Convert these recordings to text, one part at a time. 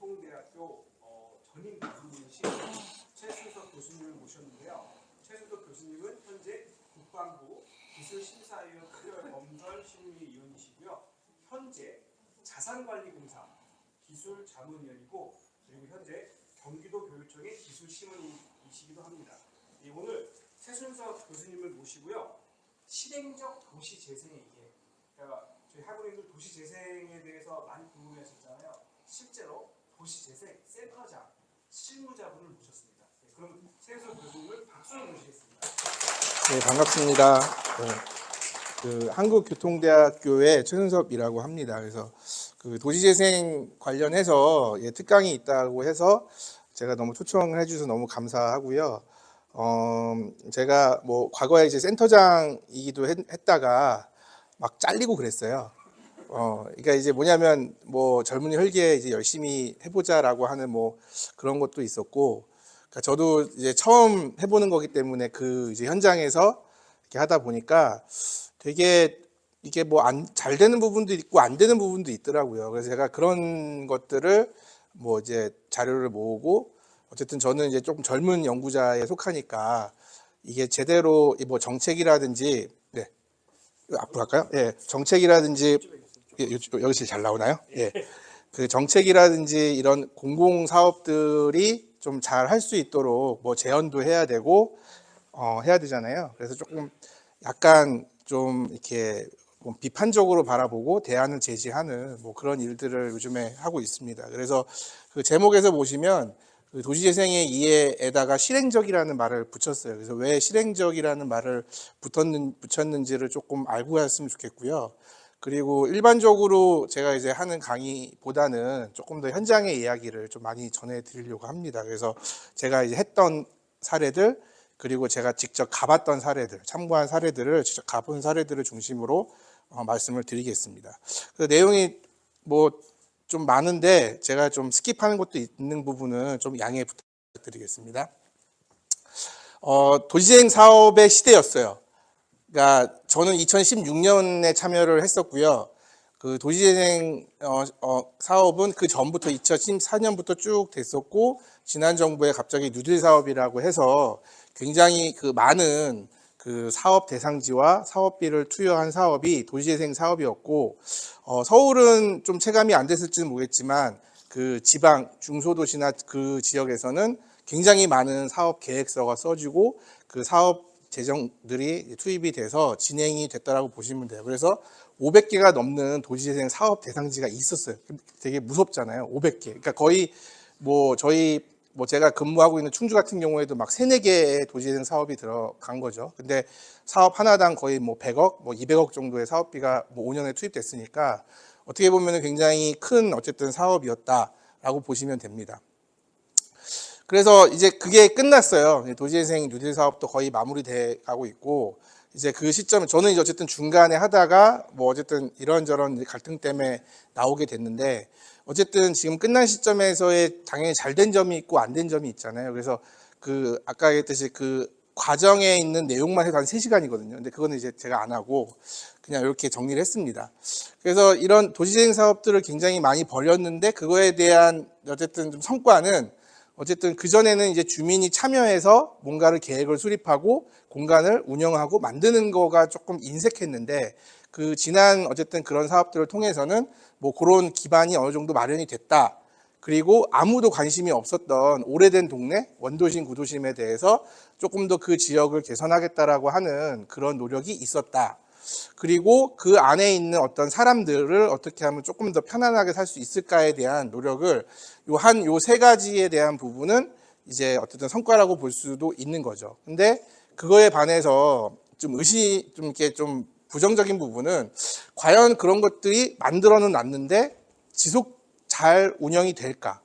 한국교통대학교 전임 교수님이신 최순석 교수님을 모셨는데요. 최순석 교수님은 현재 국방부 기술심사위원 특별검설심의위원이시고요. 현재 자산관리공사 기술자문위원이고 그리고 현재 경기도 교육청의 기술심의이시기도 합니다. 오늘 최순석 교수님을 모시고요. 실행적 도시재생의 이해, 그러니까 저희 학우님들 도시재생에 대해서 많이 궁금해하셨잖아요. 실제로 도시재생 센터장 실무자분을 모셨습니다. 그럼 최순석 교수님을 박수로 모시겠습니다. 네, 반갑습니다. 그 한국교통대학교의 최순석이라고 합니다. 그래서 그 도시재생 관련해서 특강이 있다고 해서 제가 너무 초청을 해주셔서 너무 감사하고요. 제가 뭐 과거에 이제 센터장이기도 했다가 막 잘리고 그랬어요. 그러니까 이제 뭐냐면 뭐 젊은이 혈기에 이제 열심히 해보자라고 하는 뭐 그런 것도 있었고, 그러니까 저도 이제 처음 해보는 거기 때문에 그 이제 현장에서 이렇게 하다 보니까 되게 이게 뭐 잘 되는 부분도 있고 안 되는 부분도 있더라고요. 그래서 제가 그런 것들을 뭐 이제 자료를 모으고, 어쨌든 저는 이제 조금 젊은 연구자에 속하니까 이게 제대로 뭐 정책이라든지, 네, 앞으로 할까요? 예, 정책이라든지, 예, 여기서 잘 나오나요? 예, 그 정책이라든지 이런 공공 사업들이 좀 잘 할 수 있도록 뭐 제언도 해야 되고 해야 되잖아요. 그래서 조금 약간 좀 이렇게 뭐 비판적으로 바라보고 대안을 제시하는 뭐 그런 일들을 요즘에 하고 있습니다. 그래서 그 제목에서 보시면 그 도시재생의 이해에다가 실행적이라는 말을 붙였어요. 그래서 왜 실행적이라는 말을 붙였는지를 조금 알고 갔으면 좋겠고요. 그리고 일반적으로 제가 이제 하는 강의보다는 조금 더 현장의 이야기를 좀 많이 전해드리려고 합니다. 그래서 제가 이제 했던 사례들, 그리고 제가 직접 가봤던 사례들, 참고한 사례들을 직접 가본 사례들을 중심으로 말씀을 드리겠습니다. 그래서 내용이 뭐 좀 많은데 제가 좀 스킵하는 것도 있는 부분은 좀 양해 부탁드리겠습니다. 도시재생 사업의 시대였어요. 그러니까 저는 2016년에 참여를 했었고요. 그 도시재생 사업은 그 전부터 2014년부터 쭉 됐었고, 지난 정부에 갑자기 뉴딜 사업이라고 해서 굉장히 그 많은 그 사업 대상지와 사업비를 투여한 사업이 도시재생 사업이었고, 서울은 좀 체감이 안 됐을지는 모르겠지만 그 지방 중소도시나 그 지역에서는 굉장히 많은 사업 계획서가 써지고 그 사업 재정들이 투입이 돼서 진행이 됐다라고 보시면 돼요. 그래서 500개가 넘는 도시재생 사업 대상지가 있었어요. 되게 무섭잖아요. 500개. 그러니까 거의 뭐 저희 뭐 제가 근무하고 있는 충주 같은 경우에도 막 3, 4개의 도시재생 사업이 들어간 거죠. 근데 사업 하나당 거의 뭐 100억, 뭐 200억 정도의 사업비가 뭐 5년에 투입됐으니까 어떻게 보면 굉장히 큰 어쨌든 사업이었다라고 보시면 됩니다. 그래서 이제 그게 끝났어요. 도시재생 뉴딜 사업도 거의 마무리돼 가고 있고, 이제 그 시점에 저는 이제 어쨌든 중간에 하다가 뭐 어쨌든 이런저런 갈등 때문에 나오게 됐는데, 어쨌든 지금 끝난 시점에서의 당연히 잘 된 점이 있고 안 된 점이 있잖아요. 그래서 그 아까 얘기했듯이 그 과정에 있는 내용만 해도 한 3시간이거든요. 근데 그거는 이제 제가 안 하고 그냥 이렇게 정리를 했습니다. 그래서 이런 도시재생 사업들을 굉장히 많이 벌였는데, 그거에 대한 어쨌든 좀 성과는, 어쨌든 그전에는 이제 주민이 참여해서 뭔가를 계획을 수립하고 공간을 운영하고 만드는 거가 조금 인색했는데, 그 지난 어쨌든 그런 사업들을 통해서는 뭐 그런 기반이 어느 정도 마련이 됐다. 그리고 아무도 관심이 없었던 오래된 동네, 원도심, 구도심에 대해서 조금 더 그 지역을 개선하겠다라고 하는 그런 노력이 있었다. 그리고 그 안에 있는 어떤 사람들을 어떻게 하면 조금 더 편안하게 살 수 있을까에 대한 노력을 요 3가지에 대한 부분은 이제 어쨌든 성과라고 볼 수도 있는 거죠. 근데 그거에 반해서 좀 이렇게 좀 부정적인 부분은, 과연 그런 것들이 만들어는 놨는데 지속 잘 운영이 될까?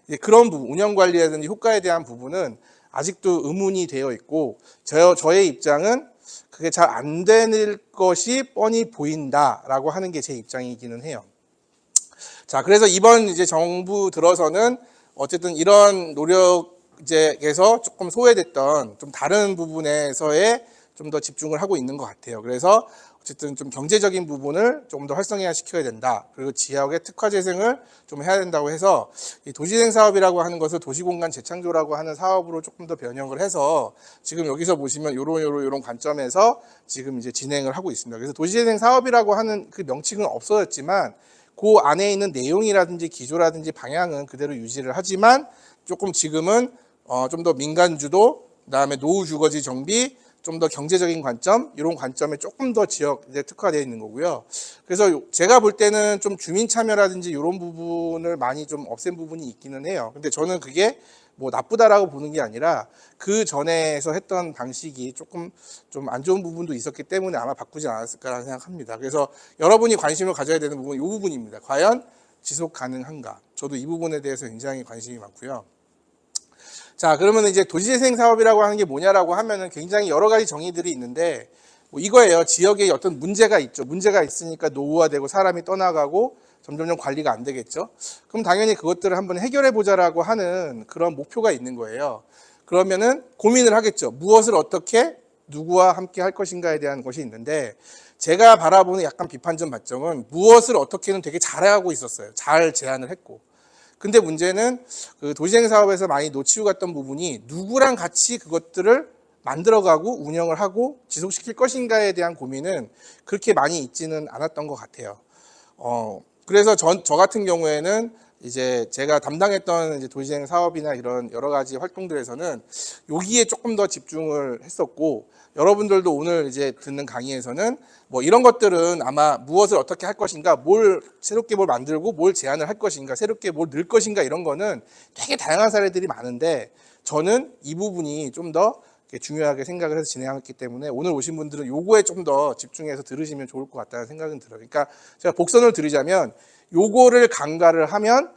이제 그런 부분, 운영 관리라든지 효과에 대한 부분은 아직도 의문이 되어 있고, 저의 입장은 그게 잘 안 될 것이 뻔히 보인다라고 하는 게 제 입장이기는 해요. 자, 그래서 이번 이제 정부 들어서는 어쨌든 이런 노력에서 조금 소외됐던 좀 다른 부분에서의 좀 더 집중을 하고 있는 것 같아요. 그래서 어쨌든 좀 경제적인 부분을 좀 더 활성화 시켜야 된다. 그리고 지역의 특화 재생을 좀 해야 된다고 해서 이 도시재생 사업이라고 하는 것을 도시공간 재창조라고 하는 사업으로 조금 더 변형을 해서 지금 여기서 보시면 요런 관점에서 지금 이제 진행을 하고 있습니다. 그래서 도시재생 사업이라고 하는 그 명칭은 없어졌지만 그 안에 있는 내용이라든지 기조라든지 방향은 그대로 유지를 하지만 조금 지금은 좀 더 민간 주도, 그다음에 노후 주거지 정비, 좀 더 경제적인 관점, 이런 관점에 조금 더 지역 이제 특화되어 있는 거고요. 그래서 제가 볼 때는 좀 주민 참여라든지 이런 부분을 많이 좀 없앤 부분이 있기는 해요. 근데 저는 그게 뭐 나쁘다라고 보는 게 아니라 그 전에서 했던 방식이 조금 좀 안 좋은 부분도 있었기 때문에 아마 바꾸지 않았을까라는 생각합니다. 그래서 여러분이 관심을 가져야 되는 부분은 이 부분입니다. 과연 지속 가능한가? 저도 이 부분에 대해서 굉장히 관심이 많고요. 자, 그러면 이제 도시재생 사업이라고 하는 게 뭐냐라고 하면은 굉장히 여러 가지 정의들이 있는데 뭐 이거예요. 지역에 어떤 문제가 있죠. 문제가 있으니까 노후화되고 사람이 떠나가고 점점점 관리가 안 되겠죠. 그럼 당연히 그것들을 한번 해결해 보자라고 하는 그런 목표가 있는 거예요. 그러면은 고민을 하겠죠. 무엇을 어떻게 누구와 함께 할 것인가에 대한 것이 있는데 제가 바라보는 약간 비판적 관점은 무엇을 어떻게는 되게 잘하고 있었어요. 잘 제안을 했고. 근데 문제는 그 도시재생 사업에서 많이 놓치고 갔던 부분이 누구랑 같이 그것들을 만들어가고 운영을 하고 지속시킬 것인가에 대한 고민은 그렇게 많이 있지는 않았던 것 같아요. 그래서 저 같은 경우에는 이제 제가 담당했던 이제 도시재생 사업이나 이런 여러 가지 활동들에서는 여기에 조금 더 집중을 했었고, 여러분들도 오늘 이제 듣는 강의에서는 뭐 이런 것들은 아마 무엇을 어떻게 할 것인가, 새롭게 뭘 만들고 뭘 제안을 할 것인가, 새롭게 뭘 넣을 것인가, 이런 거는 되게 다양한 사례들이 많은데 저는 이 부분이 좀 더 중요하게 생각을 해서 진행했기 때문에 오늘 오신 분들은 요거에 좀 더 집중해서 들으시면 좋을 것 같다는 생각은 들어요. 그러니까 제가 복선을 드리자면 요거를 간과를 하면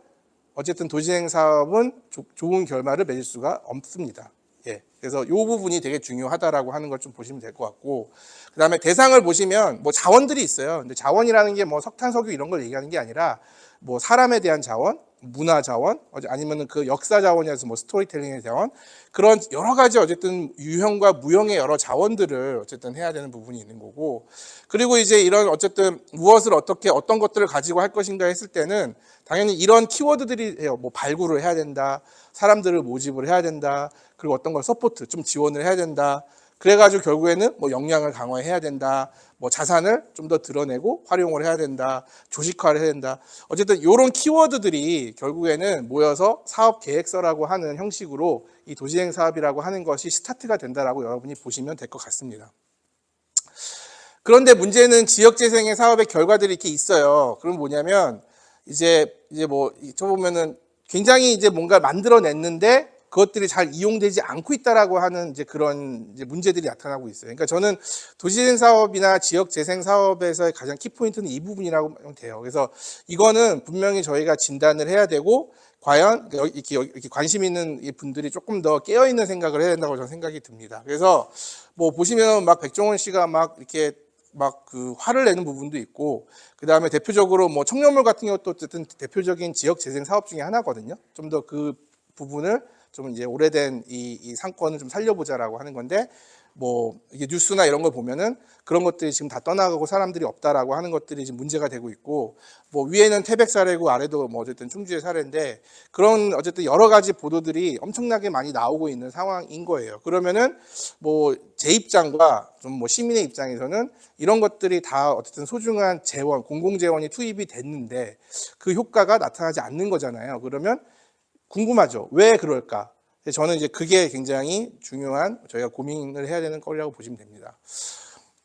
어쨌든 도시재생 사업은 좋은 결과를 맺을 수가 없습니다. 예. 그래서 이 부분이 되게 중요하다라고 하는 걸 좀 보시면 될 것 같고, 그 다음에 대상을 보시면 뭐 자원들이 있어요. 근데 자원이라는 게 뭐 석탄, 석유 이런 걸 얘기하는 게 아니라 뭐 사람에 대한 자원, 문화 자원, 아니면은 그 역사 자원이라서 뭐 스토리텔링의 자원, 그런 여러 가지 어쨌든 유형과 무형의 여러 자원들을 어쨌든 해야 되는 부분이 있는 거고, 그리고 이제 이런 어쨌든 무엇을 어떻게 어떤 것들을 가지고 할 것인가 했을 때는 당연히 이런 키워드들이 해요. 뭐 발굴을 해야 된다, 사람들을 모집을 해야 된다, 그리고 어떤 걸 서포트 좀 지원을 해야 된다. 그래가지고 결국에는 뭐 역량을 강화해야 된다, 뭐 자산을 좀 더 드러내고 활용을 해야 된다, 조직화를 해야 된다. 어쨌든 이런 키워드들이 결국에는 모여서 사업 계획서라고 하는 형식으로 이 도시재생 사업이라고 하는 것이 스타트가 된다라고 여러분이 보시면 될 것 같습니다. 그런데 문제는 지역재생의 사업의 결과들이 이렇게 있어요. 그럼 뭐냐면 이제 뭐 저 보면은 굉장히 이제 뭔가 만들어냈는데 그것들이 잘 이용되지 않고 있다라고 하는 이제 그런 이제 문제들이 나타나고 있어요. 그러니까 저는 도시재생 사업이나 지역 재생 사업에서의 가장 키포인트는 이 부분이라고 하면 돼요. 그래서 이거는 분명히 저희가 진단을 해야 되고, 과연 이렇게 관심 있는 분들이 조금 더 깨어 있는 생각을 해야 된다고 저는 생각이 듭니다. 그래서 뭐 보시면 막 백종원 씨가 막 이렇게 막 그 화를 내는 부분도 있고, 그 다음에 대표적으로 뭐 청년몰 같은 것도 어쨌든 대표적인 지역 재생 사업 중에 하나거든요. 좀 더 그 부분을 좀 이제 오래된 이 상권을 좀 살려보자라고 하는 건데, 뭐 이게 뉴스나 이런 걸 보면은 그런 것들이 지금 다 떠나가고 사람들이 없다라고 하는 것들이 지금 문제가 되고 있고, 뭐 위에는 태백 사례고 아래도 뭐 어쨌든 충주의 사례인데, 그런 어쨌든 여러 가지 보도들이 엄청나게 많이 나오고 있는 상황인 거예요. 그러면은 뭐 제 입장과 좀 뭐 시민의 입장에서는 이런 것들이 다 어쨌든 소중한 재원, 공공 재원이 투입이 됐는데 그 효과가 나타나지 않는 거잖아요. 그러면 궁금하죠. 왜 그럴까? 저는 이제 그게 굉장히 중요한 저희가 고민을 해야 되는 거라고 보시면 됩니다.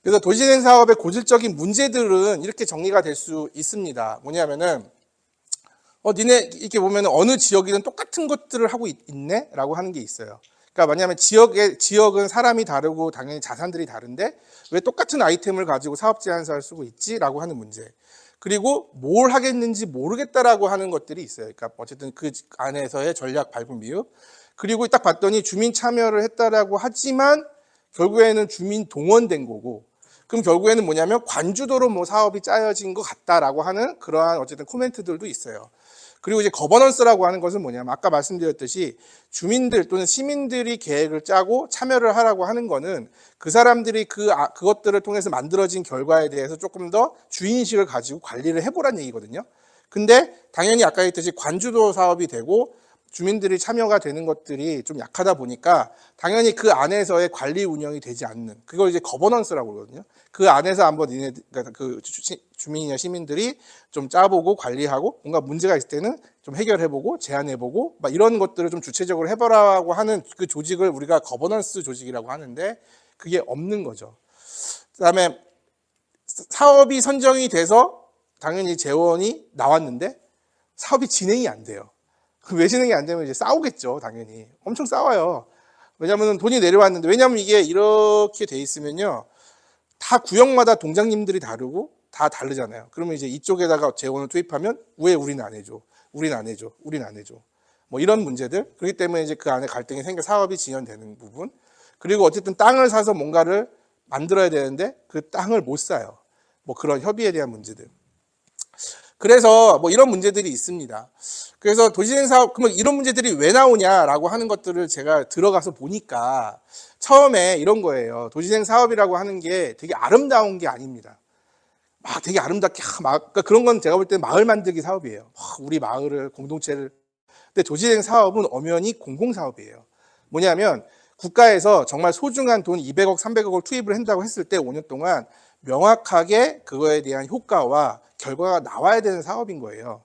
그래서 도시재생 사업의 고질적인 문제들은 이렇게 정리가 될 수 있습니다. 뭐냐면은 니네 이렇게 보면 어느 지역이든 똑같은 것들을 하고 있네? 라고 하는 게 있어요. 그러니까 뭐냐면 지역은 사람이 다르고 당연히 자산들이 다른데 왜 똑같은 아이템을 가지고 사업 제안서를 쓰고 있지? 라고 하는 문제. 그리고 뭘 하겠는지 모르겠다라고 하는 것들이 있어요. 그러니까 어쨌든 그 안에서의 전략 발굴 미흡. 그리고 딱 봤더니 주민 참여를 했다라고 하지만 결국에는 주민 동원된 거고, 그럼 결국에는 뭐냐면 관주도로 뭐 사업이 짜여진 것 같다라고 하는 그러한 어쨌든 코멘트들도 있어요. 그리고 이제 거버넌스라고 하는 것은 뭐냐면 아까 말씀드렸듯이 주민들 또는 시민들이 계획을 짜고 참여를 하라고 하는 거는 그 사람들이 그것들을 통해서 만들어진 결과에 대해서 조금 더 주인의식을 가지고 관리를 해보란 얘기거든요. 근데 당연히 아까 했듯이 관주도 사업이 되고 주민들이 참여가 되는 것들이 좀 약하다 보니까 당연히 그 안에서의 관리 운영이 되지 않는, 그걸 이제 거버넌스라고 그러거든요. 그 안에서 한번 그러니까 그 주민이나 시민들이 좀 짜보고 관리하고 뭔가 문제가 있을 때는 좀 해결해보고 제안해보고 막 이런 것들을 좀 주체적으로 해보라고 하는 그 조직을 우리가 거버넌스 조직이라고 하는데 그게 없는 거죠. 그다음에 사업이 선정이 돼서 당연히 재원이 나왔는데 사업이 진행이 안 돼요. 왜 진행이 안 되면 이제 싸우겠죠, 당연히. 엄청 싸워요. 왜냐하면 돈이 내려왔는데, 왜냐하면 이게 이렇게 돼 있으면요, 다 구역마다 동장님들이 다르고 다 다르잖아요. 그러면 이제 이쪽에다가 재원을 투입하면 왜 우리는 안 해줘, 우리는 안 해줘, 우리는 안 해줘. 뭐 이런 문제들. 그렇기 때문에 이제 그 안에 갈등이 생겨 사업이 진행되는 부분. 그리고 어쨌든 땅을 사서 뭔가를 만들어야 되는데 그 땅을 못 사요. 뭐 그런 협의에 대한 문제들. 그래서 뭐 이런 문제들이 있습니다. 그래서 도시재생 사업, 그러면 이런 문제들이 왜 나오냐라고 하는 것들을 제가 들어가서 보니까 처음에 이런 거예요. 도시재생 사업이라고 하는 게 되게 아름다운 게 아닙니다. 막 되게 아름답게 그러니까 그런 건 제가 볼 때 마을 만들기 사업이에요. 우리 마을을, 공동체를. 근데 도시재생 사업은 엄연히 공공사업이에요. 뭐냐면 국가에서 정말 소중한 돈 200억, 300억을 투입을 한다고 했을 때 5년 동안 명확하게 그거에 대한 효과와 결과가 나와야 되는 사업인 거예요.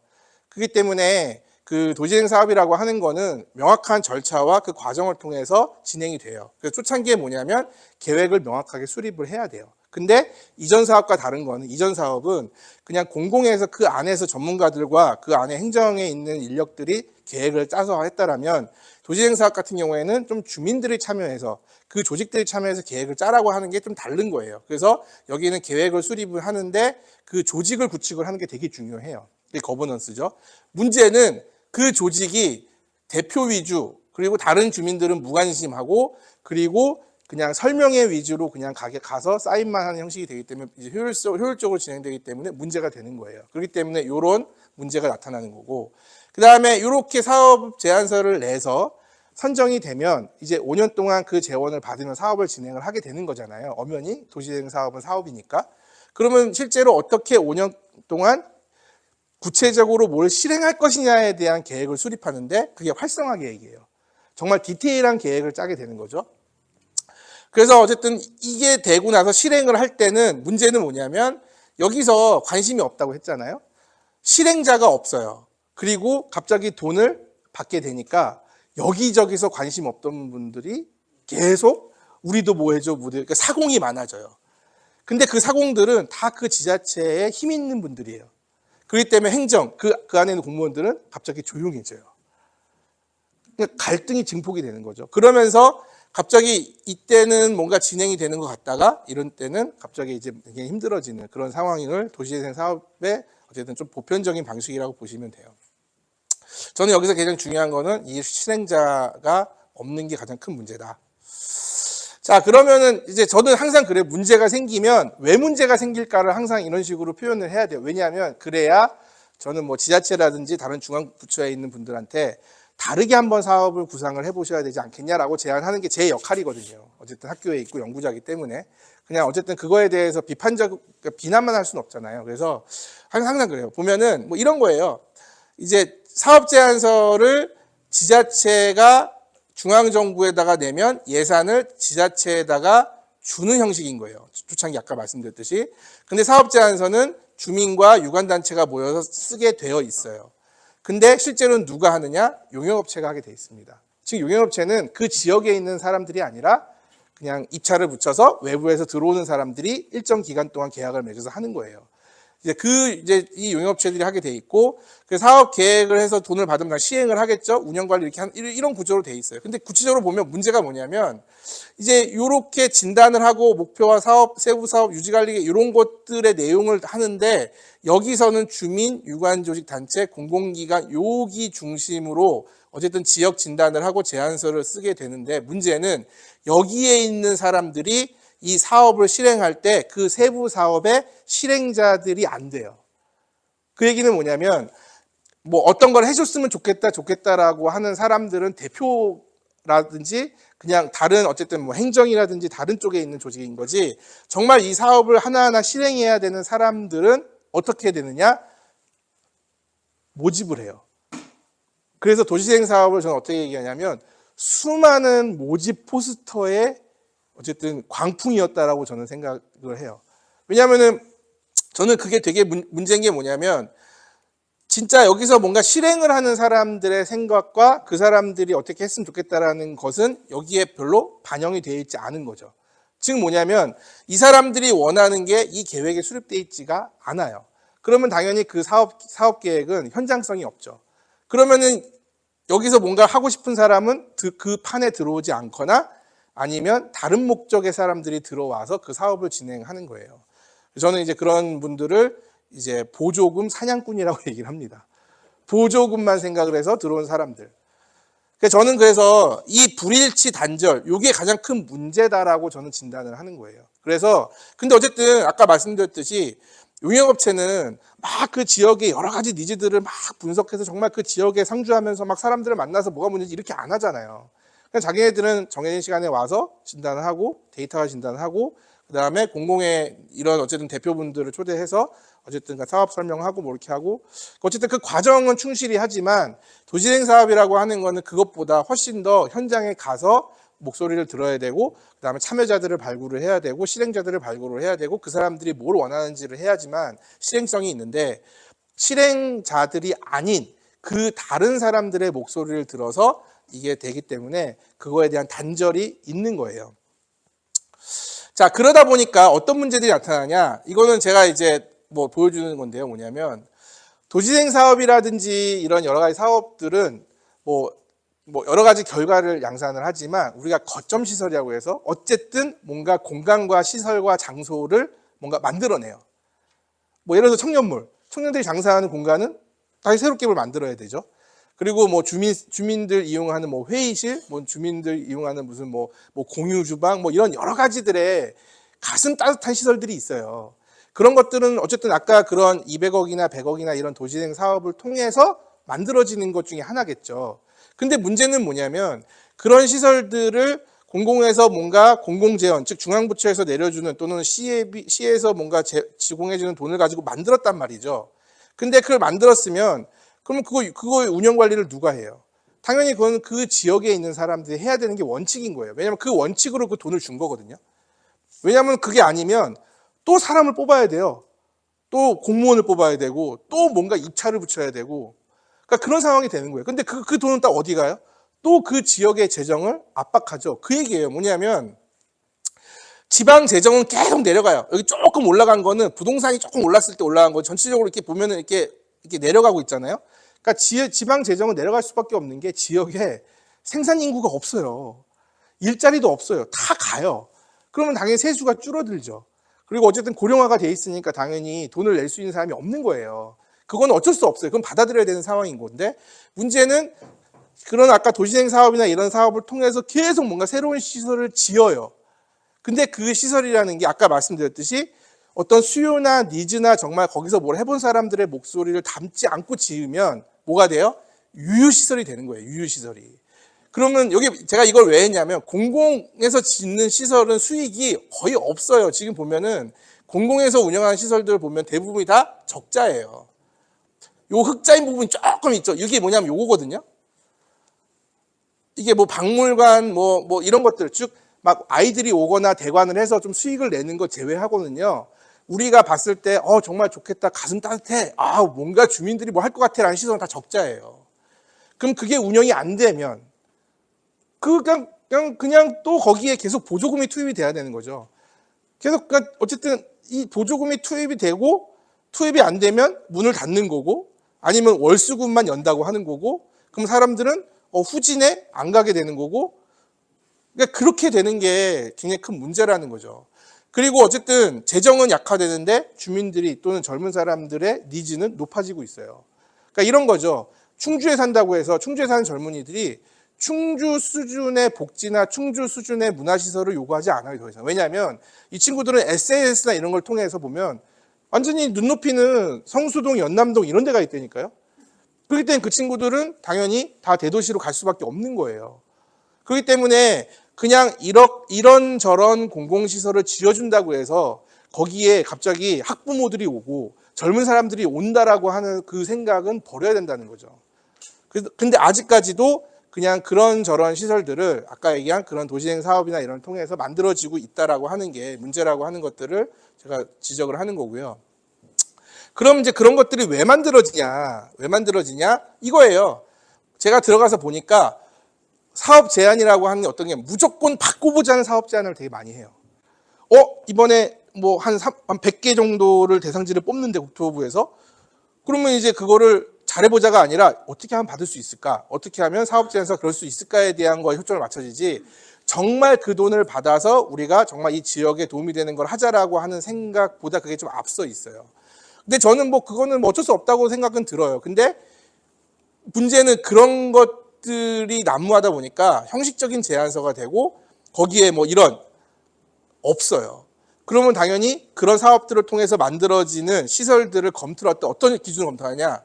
그렇기 때문에 그 도시재생 사업이라고 하는 거는 명확한 절차와 그 과정을 통해서 진행이 돼요. 그래서 초창기에 뭐냐면 계획을 명확하게 수립을 해야 돼요. 근데 이전 사업과 다른 거는 이전 사업은 그냥 공공에서 그 안에서 전문가들과 그 안에 행정에 있는 인력들이 계획을 짜서 했다라면 도시재생 사업 같은 경우에는 좀 주민들이 참여해서 그 조직들이 참여해서 계획을 짜라고 하는 게 좀 다른 거예요. 그래서 여기는 계획을 수립을 하는데 그 조직을 구축을 하는 게 되게 중요해요. 이게 거버넌스죠. 문제는 그 조직이 대표 위주, 그리고 다른 주민들은 무관심하고, 그리고 그냥 설명회 위주로 그냥 가서 사인만 하는 형식이 되기 때문에 이제 효율적으로 진행되기 때문에 문제가 되는 거예요. 그렇기 때문에 이런 문제가 나타나는 거고, 그 다음에 이렇게 사업 제안서를 내서 선정이 되면 이제 5년 동안 그 재원을 받으면 사업을 진행을 하게 되는 거잖아요. 엄연히 도시재생 사업은 사업이니까. 그러면 실제로 어떻게 5년 동안 구체적으로 뭘 실행할 것이냐에 대한 계획을 수립하는데 그게 활성화 계획이에요. 정말 디테일한 계획을 짜게 되는 거죠. 그래서 어쨌든 이게 되고 나서 실행을 할 때는 문제는 뭐냐면 여기서 관심이 없다고 했잖아요. 실행자가 없어요. 그리고 갑자기 돈을 받게 되니까 여기저기서 관심 없던 분들이 계속 우리도 뭐 해줘, 그러니까 사공이 많아져요. 근데 그 사공들은 다 그 지자체에 힘 있는 분들이에요. 그렇기 때문에 행정, 그 안에 있는 공무원들은 갑자기 조용해져요. 그러니까 갈등이 증폭이 되는 거죠. 그러면서 갑자기 이때는 뭔가 진행이 되는 것 같다가 이런 때는 갑자기 이제 굉장히 힘들어지는 그런 상황을 도시재생 사업의 어쨌든 좀 보편적인 방식이라고 보시면 돼요. 저는 여기서 가장 중요한 거는 이 실행자가 없는 게 가장 큰 문제다. 자, 그러면은 이제 저는 항상 그래요. 문제가 생기면 왜 문제가 생길까를 항상 이런 식으로 표현을 해야 돼요. 왜냐하면 그래야 저는 뭐 지자체라든지 다른 중앙부처에 있는 분들한테 다르게 한번 사업을 구상을 해보셔야 되지 않겠냐라고 제안하는 게 제 역할이거든요. 어쨌든 학교에 있고 연구자이기 때문에 그냥 어쨌든 그거에 대해서 비난만 할 수는 없잖아요. 그래서 항상 그래요. 보면은 뭐 이런 거예요. 이제 사업 제안서를 지자체가 중앙정부에다가 내면 예산을 지자체에다가 주는 형식인 거예요. 초창기 아까 말씀드렸듯이. 근데 사업 제안서는 주민과 유관단체가 모여서 쓰게 되어 있어요. 근데 실제로는 누가 하느냐? 용역업체가 하게 돼 있습니다. 즉 용역업체는 그 지역에 있는 사람들이 아니라 그냥 입찰을 붙여서 외부에서 들어오는 사람들이 일정 기간 동안 계약을 맺어서 하는 거예요. 이제 이 용역업체들이 하게 돼 있고, 그 사업 계획을 해서 돈을 받으면 다 시행을 하겠죠. 운영 관리 이런 구조로 돼 있어요. 근데 구체적으로 보면 문제가 뭐냐면 이제 이렇게 진단을 하고 목표와 사업, 세부 사업, 유지 관리 이런 것들의 내용을 하는데 여기서는 주민, 유관조직 단체, 공공기관 여기 중심으로 어쨌든 지역 진단을 하고 제안서를 쓰게 되는데 문제는 여기에 있는 사람들이 이 사업을 실행할 때 그 세부 사업의 실행자들이 안 돼요. 그 얘기는 뭐냐면 뭐 어떤 걸 해줬으면 좋겠다라고 하는 사람들은 대표라든지 그냥 다른 어쨌든 뭐 행정이라든지 다른 쪽에 있는 조직인 거지, 정말 이 사업을 하나하나 실행해야 되는 사람들은 어떻게 되느냐? 모집을 해요. 그래서 도시재생 사업을 저는 어떻게 얘기하냐면 수많은 모집 포스터의 어쨌든 광풍이었다라고 저는 생각을 해요. 왜냐하면은 저는 그게 되게 문제인 게 뭐냐면, 진짜 여기서 뭔가 실행을 하는 사람들의 생각과 그 사람들이 어떻게 했으면 좋겠다라는 것은 여기에 별로 반영이 되어 있지 않은 거죠. 즉 뭐냐면 이 사람들이 원하는 게 이 계획에 수립되어 있지가 않아요. 그러면 당연히 그 사업 계획은 현장성이 없죠. 그러면은 여기서 뭔가 하고 싶은 사람은 그 판에 들어오지 않거나 아니면 다른 목적의 사람들이 들어와서 그 사업을 진행하는 거예요. 저는 이제 그런 분들을 이제 보조금 사냥꾼이라고 얘기를 합니다. 보조금만 생각을 해서 들어온 사람들. 저는 그래서 이 불일치 단절, 이게 가장 큰 문제다라고 저는 진단을 하는 거예요. 그래서 근데 어쨌든 아까 말씀드렸듯이 용역업체는 막 그 지역의 여러 가지 니즈들을 막 분석해서 정말 그 지역에 상주하면서 막 사람들을 만나서 뭐가 문제인지 이렇게 안 하잖아요. 그냥 자기네들은 정해진 시간에 와서 진단을 하고 데이터가 진단을 하고 그다음에 공공의 이런 어쨌든 대표분들을 초대해서 어쨌든 사업 설명하고 뭐 이렇게 하고 어쨌든 그 과정은 충실히 하지만 도시재생 사업이라고 하는 거는 그것보다 훨씬 더 현장에 가서 목소리를 들어야 되고 그다음에 참여자들을 발굴을 해야 되고 실행자들을 발굴을 해야 되고 그 사람들이 뭘 원하는지를 해야지만 실행성이 있는데, 실행자들이 아닌 그 다른 사람들의 목소리를 들어서 이게 되기 때문에 그거에 대한 단절이 있는 거예요. 자, 그러다 보니까 어떤 문제들이 나타나냐, 이거는 제가 이제 뭐 보여주는 건데요. 뭐냐면 도시재생 사업이라든지 이런 여러 가지 사업들은 뭐 여러 가지 결과를 양산을 하지만 우리가 거점 시설이라고 해서 어쨌든 뭔가 공간과 시설과 장소를 뭔가 만들어내요. 뭐 예를 들어서 청년들이 장사하는 공간은 다시 새롭게 뭘 만들어야 되죠. 그리고 뭐 주민들 이용하는 뭐 회의실, 뭐 주민들 이용하는 무슨 뭐 공유 주방, 뭐 이런 여러 가지들의 가슴 따뜻한 시설들이 있어요. 그런 것들은 어쨌든 아까 그런 200억이나 100억이나 이런 도시재생 사업을 통해서 만들어지는 것 중에 하나겠죠. 근데 문제는 뭐냐면 그런 시설들을 공공에서 뭔가 공공재원, 즉 중앙부처에서 내려주는 또는 시에서 뭔가 제공해주는 돈을 가지고 만들었단 말이죠. 근데 그걸 만들었으면 그러면 그거 운영 관리를 누가 해요? 당연히 그건 그 지역에 있는 사람들이 해야 되는 게 원칙인 거예요. 왜냐하면 그 원칙으로 그 돈을 준 거거든요. 왜냐하면 그게 아니면 또 사람을 뽑아야 돼요. 또 공무원을 뽑아야 되고 또 뭔가 입찰을 붙여야 되고, 그러니까 그런 상황이 되는 거예요. 근데 그 돈은 딱 어디 가요? 또 그 지역의 재정을 압박하죠. 그 얘기예요. 뭐냐면 지방 재정은 계속 내려가요. 여기 조금 올라간 거는 부동산이 조금 올랐을 때 올라간 거, 전체적으로 이렇게 보면은 이렇게 내려가고 있잖아요. 그러니까 지방 재정은 내려갈 수밖에 없는 게 지역에 생산 인구가 없어요. 일자리도 없어요. 다 가요. 그러면 당연히 세수가 줄어들죠. 그리고 어쨌든 고령화가 돼 있으니까 당연히 돈을 낼 수 있는 사람이 없는 거예요. 그건 어쩔 수 없어요. 그건 받아들여야 되는 상황인 건데, 문제는 그런 아까 도시재생 사업이나 이런 사업을 통해서 계속 뭔가 새로운 시설을 지어요. 근데 그 시설이라는 게 아까 말씀드렸듯이 어떤 수요나 니즈나 정말 거기서 뭘 해본 사람들의 목소리를 담지 않고 지으면 뭐가 돼요? 유유시설이 되는 거예요. 유유시설이. 그러면 여기 제가 이걸 왜 했냐면 공공에서 짓는 시설은 수익이 거의 없어요. 지금 보면은 공공에서 운영하는 시설들 보면 대부분이 다 적자예요. 요 흑자인 부분이 조금 있죠. 이게 뭐냐면 요거거든요. 이게 뭐 박물관 뭐 이런 것들, 즉 막 아이들이 오거나 대관을 해서 좀 수익을 내는 거 제외하고는요, 우리가 봤을 때 정말 좋겠다, 가슴 따뜻해, 뭔가 주민들이 뭐 할 것 같아 라는 시선은 다 적자예요. 그럼 그게 운영이 안 되면 그냥 또 거기에 계속 보조금이 투입이 돼야 되는 거죠. 계속 그러니까 어쨌든 이 보조금이 투입이 되고 투입이 안 되면 문을 닫는 거고 아니면 월수금만 연다고 하는 거고, 그럼 사람들은 후진에 안 가게 되는 거고, 그러니까 그렇게 되는 게 굉장히 큰 문제라는 거죠. 그리고 어쨌든 재정은 약화되는데 주민들이 또는 젊은 사람들의 니즈는 높아지고 있어요. 그러니까 이런 거죠. 충주에 산다고 해서 충주에 사는 젊은이들이 충주 수준의 복지나 충주 수준의 문화시설을 요구하지 않아요, 더 이상. 왜냐하면 이 친구들은 SNS나 이런 걸 통해서 보면 완전히 눈높이는 성수동, 연남동 이런 데가 있다니까요. 그렇기 때문에 그 친구들은 당연히 다 대도시로 갈 수밖에 없는 거예요. 그렇기 때문에 그냥 이런저런 공공시설을 지어준다고 해서 거기에 갑자기 학부모들이 오고 젊은 사람들이 온다라고 하는 그 생각은 버려야 된다는 거죠. 근데 아직까지도 그냥 그런저런 시설들을 아까 얘기한 그런 도시재생 사업이나 이런 통해서 만들어지고 있다라고 하는 게 문제라고 하는 것들을 제가 지적을 하는 거고요. 그럼 이제 그런 것들이 왜 만들어지냐 이거예요. 제가 들어가서 보니까 사업 제안이라고 하는 게 어떤 게 무조건 바꿔보자는 사업 제안을 되게 많이 해요. 이번에 뭐 한 100개 정도를 대상지를 뽑는데 국토부에서 그러면 이제 그거를 잘해보자가 아니라 어떻게 하면 받을 수 있을까? 어떻게 하면 사업 제안에서 그럴 수 있을까에 대한 거에 초점을 맞춰지지 정말 그 돈을 받아서 우리가 정말 이 지역에 도움이 되는 걸 하자라고 하는 생각보다 그게 좀 앞서 있어요. 근데 저는 뭐 그거는 뭐 어쩔 수 없다고 생각은 들어요. 근데 문제는 그런 것들이 난무하다 보니까 형식적인 제안서가 되고 거기에 뭐 이런 없어요. 그러면 당연히 그런 사업들을 통해서 만들어지는 시설들을 검토할 때 어떤 기준으로 검토하냐?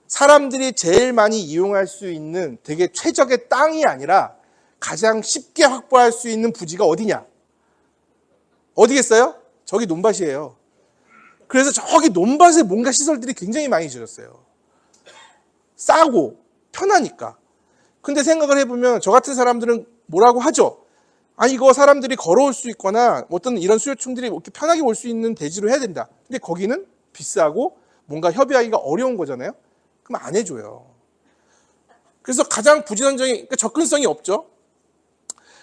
사람들이 제일 많이 이용할 수 있는 되게 최적의 땅이 아니라 가장 쉽게 확보할 수 있는 부지가 어디냐? 어디겠어요? 저기 논밭이에요. 그래서 저기 논밭에 뭔가 시설들이 굉장히 많이 지어졌어요. 싸고 편하니까. 근데 생각을 해보면 저 같은 사람들은 뭐라고 하죠? 아니 이거 사람들이 걸어올 수 있거나 어떤 이런 수요층들이 이렇게 편하게 올 수 있는 대지로 해야 된다. 근데 거기는 비싸고 뭔가 협의하기가 어려운 거잖아요. 그럼 안 해줘요. 그래서 가장 부지런적인 그러니까 접근성이 없죠.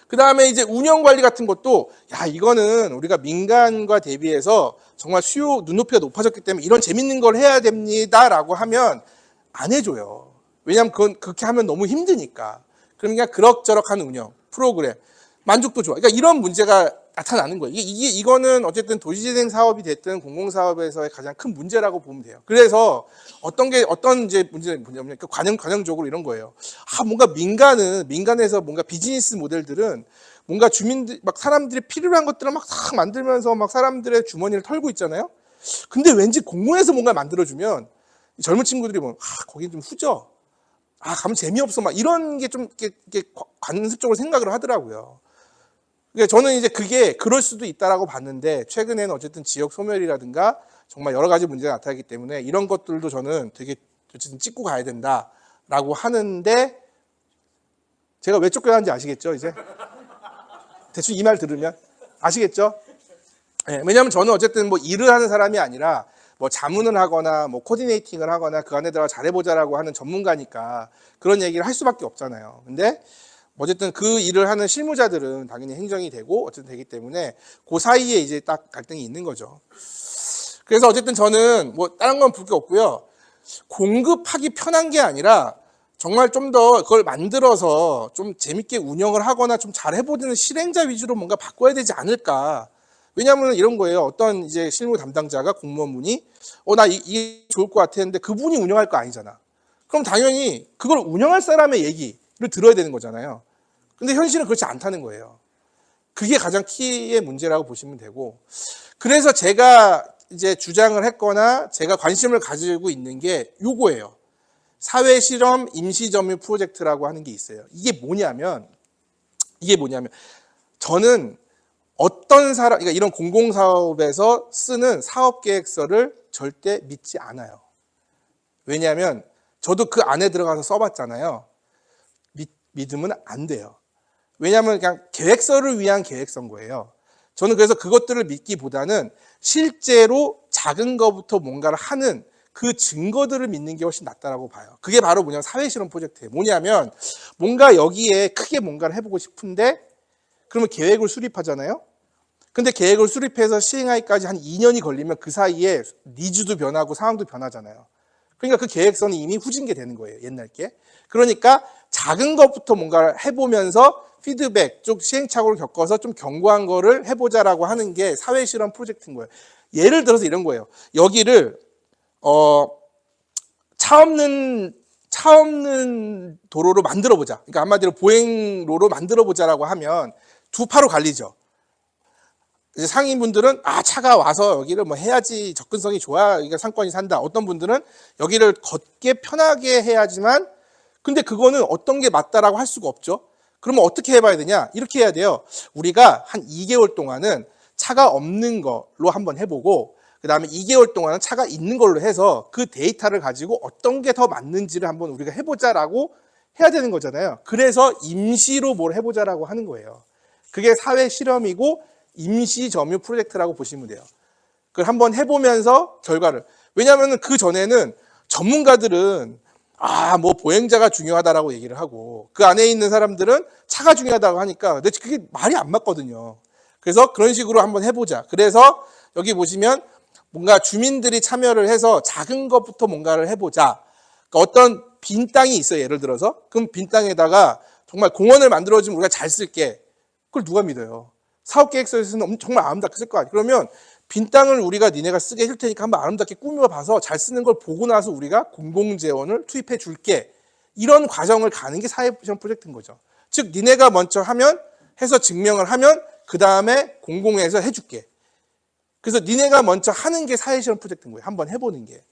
그 다음에 이제 운영 관리 같은 것도 이거는 우리가 민간과 대비해서 정말 수요 눈높이가 높아졌기 때문에 이런 재밌는 걸 해야 됩니다라고 하면 안 해줘요. 왜냐하면 그건 그렇게 하면 너무 힘드니까. 그러니까 그럭저럭한 운영 프로그램 만족도 좋아. 그러니까 이런 문제가 나타나는 거예요. 이거는 어쨌든 도시재생 사업이 됐든 공공사업에서의 가장 큰 문제라고 보면 돼요. 그래서 어떤 이제 문제는 뭐냐면 관행적으로 이런 거예요. 뭔가 민간에서 뭔가 비즈니스 모델들은 뭔가 주민들, 막 사람들이 필요한 것들을 막 만들면서 막 사람들의 주머니를 털고 있잖아요. 근데 왠지 공공에서 뭔가 만들어주면 젊은 친구들이 보면, 거긴 좀 후져. 가면 재미없어. 막 이런 게 좀 이렇게 관습적으로 생각을 하더라고요. 그러니까 저는 이제 그게 그럴 수도 있다라고 봤는데 최근에는 어쨌든 지역 소멸이라든가 정말 여러 가지 문제가 나타나기 때문에 이런 것들도 저는 되게 어쨌든 찍고 가야 된다라고 하는데 제가 왜 쫓겨나는지 아시겠죠? 이제 대충 이 말 들으면 아시겠죠? 네, 왜냐하면 저는 어쨌든 뭐 일을 하는 사람이 아니라 뭐 자문을 하거나 뭐 코디네이팅을 하거나 그 안에 들어가 잘해보자라고 하는 전문가니까 그런 얘기를 할 수밖에 없잖아요. 근데 어쨌든 그 일을 하는 실무자들은 당연히 행정이 되고 어쨌든 되기 때문에 그 사이에 이제 딱 갈등이 있는 거죠. 그래서 어쨌든 저는 뭐 다른 건 볼 게 없고요. 공급하기 편한 게 아니라 정말 좀 더 그걸 만들어서 좀 재밌게 운영을 하거나 좀 잘 해보는 실행자 위주로 뭔가 바꿔야 되지 않을까. 왜냐하면 이런 거예요. 어떤 이제 실무 담당자가 공무원분이 나 이게 좋을 것 같아 했는데 그분이 운영할 거 아니잖아. 그럼 당연히 그걸 운영할 사람의 얘기를 들어야 되는 거잖아요. 근데 현실은 그렇지 않다는 거예요. 그게 가장 키의 문제라고 보시면 되고, 그래서 제가 이제 주장을 했거나 제가 관심을 가지고 있는 게 요거예요. 사회실험 임시점유 프로젝트라고 하는 게 있어요. 이게 뭐냐면 저는 어떤 사람, 그러니까 이런 공공사업에서 쓰는 사업계획서를 절대 믿지 않아요. 왜냐하면 저도 그 안에 들어가서 써봤잖아요. 믿으면 안 돼요. 왜냐하면 그냥 계획서를 위한 계획서인 거예요. 저는 그래서 그것들을 믿기보다는 실제로 작은 거부터 뭔가를 하는 그 증거들을 믿는 게 훨씬 낫다라고 봐요. 그게 바로 뭐냐면 사회실험 프로젝트예요. 뭐냐면 뭔가 여기에 크게 뭔가를 해보고 싶은데 그러면 계획을 수립하잖아요. 근데 계획을 수립해서 시행하기까지 한 2년이 걸리면 그 사이에 니즈도 변하고 상황도 변하잖아요. 그러니까 그 계획서는 이미 후진게 되는 거예요. 옛날 게. 그러니까 작은 것부터 뭔가를 해보면서 피드백, 쭉 시행착오를 겪어서 좀 견고한 거를 해보자라고 하는 게 사회실험 프로젝트인 거예요. 예를 들어서 이런 거예요. 여기를 차 없는 도로로 만들어보자. 그러니까 한마디로 보행로로 만들어보자라고 하면 두 파로 갈리죠. 이제 상인분들은 차가 와서 여기를 뭐 해야지 접근성이 좋아 이게 상권이 산다. 어떤 분들은 여기를 걷게 편하게 해야지만 근데 그거는 어떤 게 맞다라고 할 수가 없죠. 그러면 어떻게 해봐야 되냐? 이렇게 해야 돼요. 우리가 한 2개월 동안은 차가 없는 걸로 한번 해보고 그 다음에 2개월 동안은 차가 있는 걸로 해서 그 데이터를 가지고 어떤 게 더 맞는지를 한번 우리가 해보자라고 해야 되는 거잖아요. 그래서 임시로 뭘 해보자라고 하는 거예요. 그게 사회 실험이고 임시 점유 프로젝트라고 보시면 돼요. 그걸 한번 해보면서 결과를. 왜냐하면 그 전에는 전문가들은 뭐 보행자가 중요하다라고 얘기를 하고 그 안에 있는 사람들은 차가 중요하다고 하니까 근데 그게 말이 안 맞거든요. 그래서 그런 식으로 한번 해보자. 그래서 여기 보시면 뭔가 주민들이 참여를 해서 작은 것부터 뭔가를 해보자. 그러니까 어떤 빈 땅이 있어요. 예를 들어서. 그럼 빈 땅에다가 정말 공원을 만들어주면 우리가 잘 쓸게. 그걸 누가 믿어요? 사업계획서에서는 정말 아름답게 쓸 거 아니에요. 그러면 빈 땅을 우리가 니네가 쓰게 해줄 테니까 한번 아름답게 꾸며봐서 잘 쓰는 걸 보고 나서 우리가 공공재원을 투입해 줄게. 이런 과정을 가는 게 사회실험 프로젝트인 거죠. 즉 니네가 먼저 하면 해서 증명을 하면 그 다음에 공공에서 해줄게. 그래서 니네가 먼저 하는 게 사회실험 프로젝트인 거예요. 한번 해보는 게.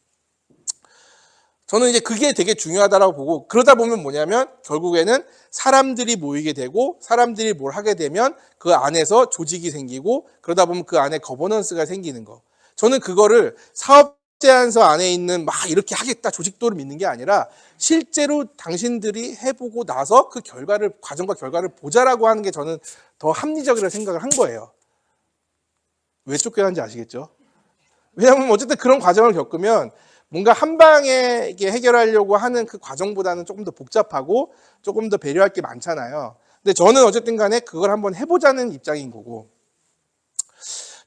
저는 이제 그게 되게 중요하다고 보고 그러다 보면 뭐냐면 결국에는 사람들이 모이게 되고 사람들이 뭘 하게 되면 그 안에서 조직이 생기고 그러다 보면 그 안에 거버넌스가 생기는 거. 저는 그거를 사업 제안서 안에 있는 막 이렇게 하겠다 조직도를 믿는 게 아니라 실제로 당신들이 해보고 나서 그 결과를 과정과 결과를 보자라고 하는 게 저는 더 합리적이라고 생각을 한 거예요. 왜 쫓겨난지 아시겠죠? 왜냐하면 어쨌든 그런 과정을 겪으면 뭔가 한 방에 이게 해결하려고 하는 그 과정보다는 조금 더 복잡하고 조금 더 배려할 게 많잖아요. 근데 저는 어쨌든 간에 그걸 한번 해보자는 입장인 거고.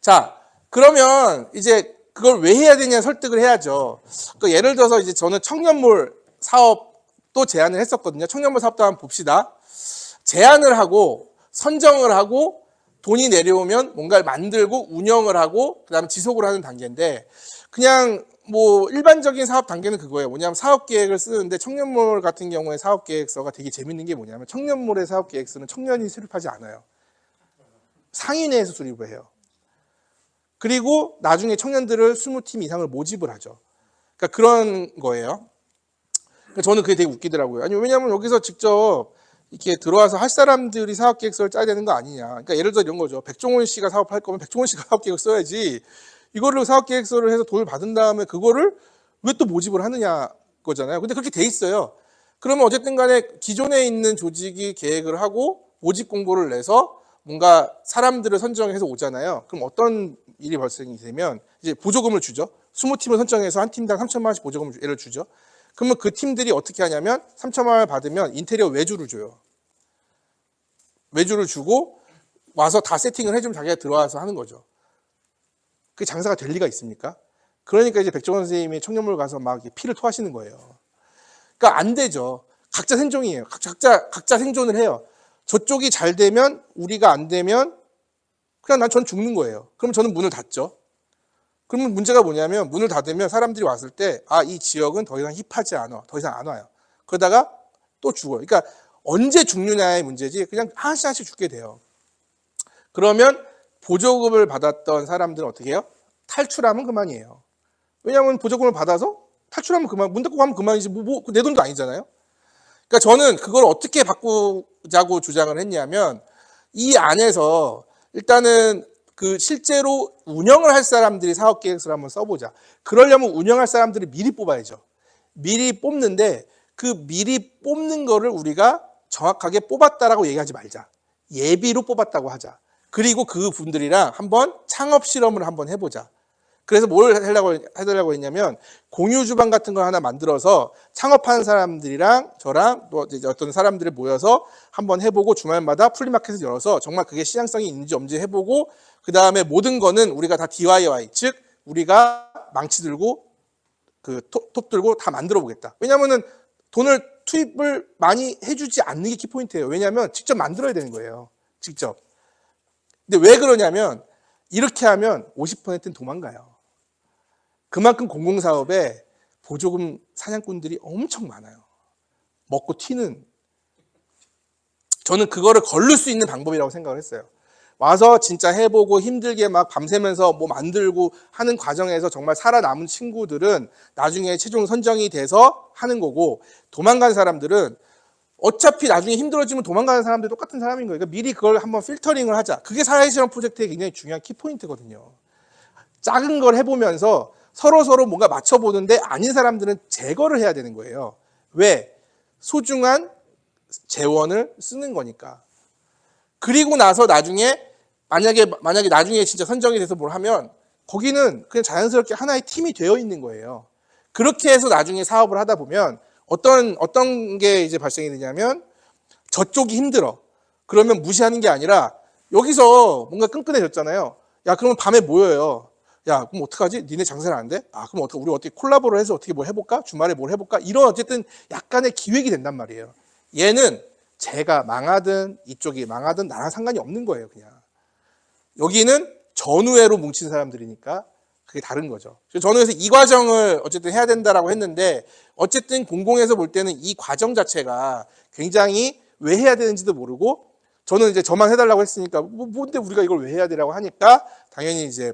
자, 그러면 이제 그걸 왜 해야 되냐 설득을 해야죠. 그러니까 예를 들어서 이제 저는 청년몰 사업도 제안을 했었거든요. 청년몰 사업도 한번 봅시다. 제안을 하고 선정을 하고 돈이 내려오면 뭔가를 만들고 운영을 하고 그다음에 지속을 하는 단계인데 그냥 뭐 일반적인 사업 단계는 그거예요. 뭐냐면 사업 계획을 쓰는데 청년몰 같은 경우에 사업 계획서가 되게 재밌는 게 뭐냐면 청년몰의 사업 계획서는 청년이 수립하지 않아요. 상인회에서 수립을 해요. 그리고 나중에 청년들을 20팀 이상을 모집을 하죠. 그러니까 그런 거예요. 그러니까 저는 그게 되게 웃기더라고요. 아니 왜냐하면 여기서 직접 이렇게 들어와서 할 사람들이 사업 계획서를 짜야 되는 거 아니냐. 그러니까 예를 들어 이런 거죠. 백종원 씨가 사업할 거면 백종원 씨가 사업 계획 써야지. 이거를 사업 계획서를 해서 돈을 받은 다음에 그거를 왜 또 모집을 하느냐 거잖아요. 근데 그렇게 돼 있어요. 그러면 어쨌든 간에 기존에 있는 조직이 계획을 하고 모집 공고를 내서 뭔가 사람들을 선정해서 오잖아요. 그럼 어떤 일이 발생이 되면 이제 보조금을 주죠. 20팀을 선정해서 한 팀당 3천만 원씩 보조금을 주죠. 그러면 그 팀들이 어떻게 하냐면 3천만 원을 받으면 인테리어 외주를 줘요. 외주를 주고 와서 다 세팅을 해주면 자기가 들어와서 하는 거죠. 그게 장사가 될 리가 있습니까? 그러니까 이제 백종원 선생님이 청년몰 가서 막 피를 토하시는 거예요. 그러니까 안 되죠. 각자 생존이에요. 각자 생존을 해요. 저쪽이 잘 되면 우리가 안 되면 그냥 전 죽는 거예요. 그럼 저는 문을 닫죠. 그러면 문제가 뭐냐면 문을 닫으면 사람들이 왔을 때 이 지역은 더 이상 힙하지 않아. 더 이상 안 와요. 그러다가 또 죽어요. 그러니까 언제 죽느냐의 문제지 그냥 하나씩 하나씩 죽게 돼요. 그러면 보조금을 받았던 사람들은 어떻게 해요? 탈출하면 그만이에요. 왜냐하면 보조금을 받아서 탈출하면 그만, 문 닫고 가면 그만이지 내 돈도 아니잖아요. 그러니까 저는 그걸 어떻게 바꾸자고 주장을 했냐면 이 안에서 일단은 그 실제로 운영을 할 사람들이 사업 계획서를 한번 써보자. 그러려면 운영할 사람들을 미리 뽑아야죠. 미리 뽑는데 그 미리 뽑는 거를 우리가 정확하게 뽑았다라고 얘기하지 말자. 예비로 뽑았다고 하자. 그리고 그 분들이랑 한번 창업 실험을 한번 해보자. 그래서 뭘 해달라고 했냐면 공유 주방 같은 걸 하나 만들어서 창업하는 사람들이랑 저랑 또 어떤 사람들이 모여서 한번 해보고 주말마다 플리마켓을 열어서 정말 그게 시장성이 있는지 없는지 해보고 그 다음에 모든 거는 우리가 다 DIY, 즉 우리가 망치 들고 그 톱 들고 다 만들어 보겠다. 왜냐하면은 돈을 투입을 많이 해주지 않는 게 키포인트예요. 왜냐하면 직접 만들어야 되는 거예요. 직접. 근데 왜 그러냐면 이렇게 하면 50%는 도망가요. 그만큼 공공사업에 보조금 사냥꾼들이 엄청 많아요. 먹고 튀는. 저는 그거를 걸를 수 있는 방법이라고 생각을 했어요. 와서 진짜 해보고 힘들게 막 밤새면서 뭐 만들고 하는 과정에서 정말 살아남은 친구들은 나중에 최종 선정이 돼서 하는 거고, 도망간 사람들은 어차피 나중에 힘들어지면 도망가는 사람들 똑같은 사람인 거예요. 그러니까 미리 그걸 한번 필터링을 하자. 그게 사회실험 프로젝트의 굉장히 중요한 키포인트거든요. 작은 걸 해보면서 서로 뭔가 맞춰보는데 아닌 사람들은 제거를 해야 되는 거예요. 왜? 소중한 재원을 쓰는 거니까. 그리고 나서 나중에 만약에 나중에 진짜 선정이 돼서 뭘 하면 거기는 그냥 자연스럽게 하나의 팀이 되어 있는 거예요. 그렇게 해서 나중에 사업을 하다 보면 어떤 게 이제 발생이 되냐면 저쪽이 힘들어. 그러면 무시하는 게 아니라 여기서 뭔가 끈끈해졌잖아요. 야, 그러면 밤에 모여요. 야, 그럼 어떡하지? 니네 장사는 안 돼? 아, 그럼 우리 어떻게 콜라보를 해서 어떻게 뭘 해볼까? 주말에 뭘 해볼까? 이런 어쨌든 약간의 기획이 된단 말이에요. 얘는 제가 망하든 이쪽이 망하든 나랑 상관이 없는 거예요, 그냥. 여기는 전우회로 뭉친 사람들이니까 그게 다른 거죠. 전우회에서 이 과정을 어쨌든 해야 된다라고 했는데, 어쨌든 공공에서 볼 때는 이 과정 자체가 굉장히 왜 해야 되는지도 모르고, 저는 이제 저만 해달라고 했으니까 뭔데 우리가 이걸 왜 해야 되라고 하니까 당연히 이제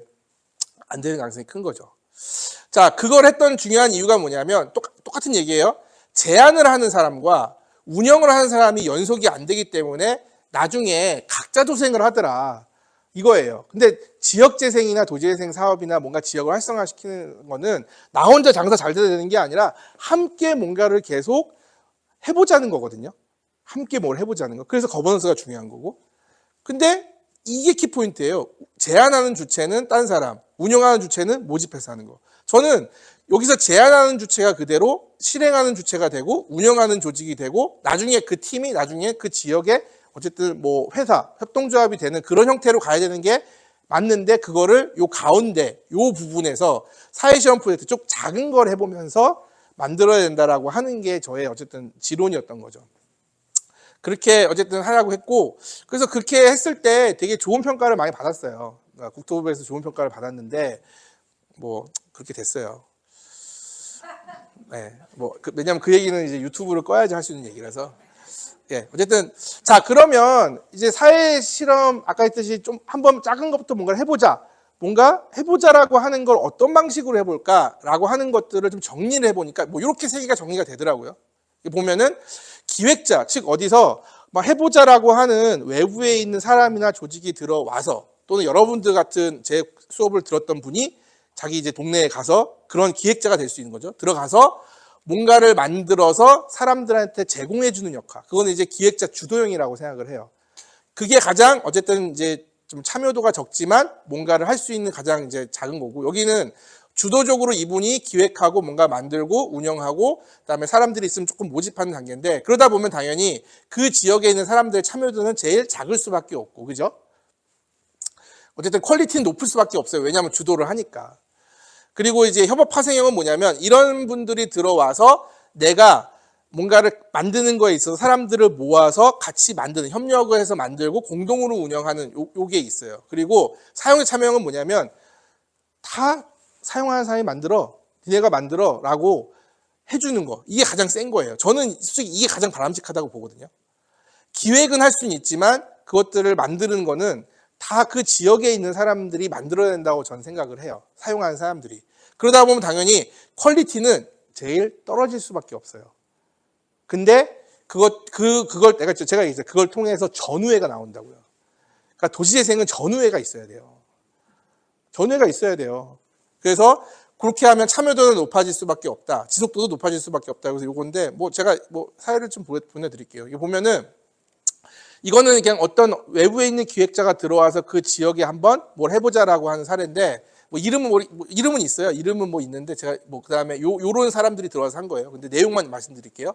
안 되는 가능성이 큰 거죠. 자, 그걸 했던 중요한 이유가 뭐냐면 똑같은 얘기예요. 제안을 하는 사람과 운영을 하는 사람이 연속이 안 되기 때문에 나중에 각자 도생을 하더라. 이거예요. 근데 지역재생이나 도시재생 사업이나 뭔가 지역을 활성화시키는 거는 나 혼자 장사 잘 돼야 되는 게 아니라 함께 뭔가를 계속 해보자는 거거든요. 함께 뭘 해보자는 거. 그래서 거버넌스가 중요한 거고. 근데 이게 키포인트예요. 제안하는 주체는 딴 사람, 운영하는 주체는 모집해서 하는 거. 저는 여기서 제안하는 주체가 그대로 실행하는 주체가 되고 운영하는 조직이 되고 나중에 그 팀이 나중에 그 지역에 어쨌든 뭐 회사, 협동조합이 되는 그런 형태로 가야 되는 게 맞는데, 그거를 요 가운데 요 부분에서 사회실험 프로젝트 좀 작은 걸 해보면서 만들어야 된다라고 하는 게 저의 어쨌든 지론이었던 거죠. 그렇게 어쨌든 하라고 했고, 그래서 그렇게 했을 때 되게 좋은 평가를 많이 받았어요. 그러니까 국토부에서 좋은 평가를 받았는데 뭐 그렇게 됐어요. 네, 뭐 왜냐면 그 얘기는 이제 유튜브를 꺼야지 할 수 있는 얘기라서. 예, 어쨌든 자, 그러면 이제 사회 실험 아까 했듯이 좀 한번 작은 것부터 뭔가를 해보자. 뭔가 해보자라고 하는 걸 어떤 방식으로 해볼까라고 하는 것들을 좀 정리를 해보니까 뭐 이렇게 세 개가 정리가 되더라고요. 보면은 기획자, 즉 어디서 막 해보자라고 하는 외부에 있는 사람이나 조직이 들어와서, 또는 여러분들 같은 제 수업을 들었던 분이 자기 이제 동네에 가서 그런 기획자가 될 수 있는 거죠. 들어가서 뭔가를 만들어서 사람들한테 제공해 주는 역할. 그거는 이제 기획자 주도형이라고 생각을 해요. 그게 가장 어쨌든 이제 좀 참여도가 적지만 뭔가를 할 수 있는 가장 이제 작은 거고, 여기는 주도적으로 이분이 기획하고 뭔가 만들고 운영하고 그다음에 사람들이 있으면 조금 모집하는 단계인데, 그러다 보면 당연히 그 지역에 있는 사람들의 참여도는 제일 작을 수밖에 없고, 그죠? 어쨌든 퀄리티는 높을 수밖에 없어요. 왜냐하면 주도를 하니까. 그리고 이제 협업 파생형은 뭐냐면, 이런 분들이 들어와서 내가 뭔가를 만드는 거에 있어서 사람들을 모아서 같이 만드는, 협력을 해서 만들고 공동으로 운영하는 요게 있어요. 그리고 사용자 참여형은 뭐냐면, 다 사용하는 사람이 만들어, 니네가 만들어 라고 해주는 거. 이게 가장 센 거예요. 저는 솔직히 이게 가장 바람직하다고 보거든요. 기획은 할 수는 있지만 그것들을 만드는 거는 다 그 지역에 있는 사람들이 만들어야 된다고 저는 생각을 해요. 사용하는 사람들이. 그러다 보면 당연히 퀄리티는 제일 떨어질 수밖에 없어요. 근데 그걸 제가 얘기했어요. 그걸 통해서 전우회가 나온다고요. 그러니까 도시재생은 전우회가 있어야 돼요. 전우회가 있어야 돼요. 그래서 그렇게 하면 참여도는 높아질 수밖에 없다. 지속도도 높아질 수밖에 없다. 그래서 요건데, 뭐 제가 뭐 사례를 좀 보내드릴게요. 이거 보면은 이거는 그냥 어떤 외부에 있는 기획자가 들어와서 그 지역에 한번 뭘 해보자라고 하는 사례인데, 뭐 이름은 있어요. 이름은 뭐 있는데 제가 뭐 그다음에 요런 사람들이 들어와서 한 거예요. 근데 내용만 말씀드릴게요.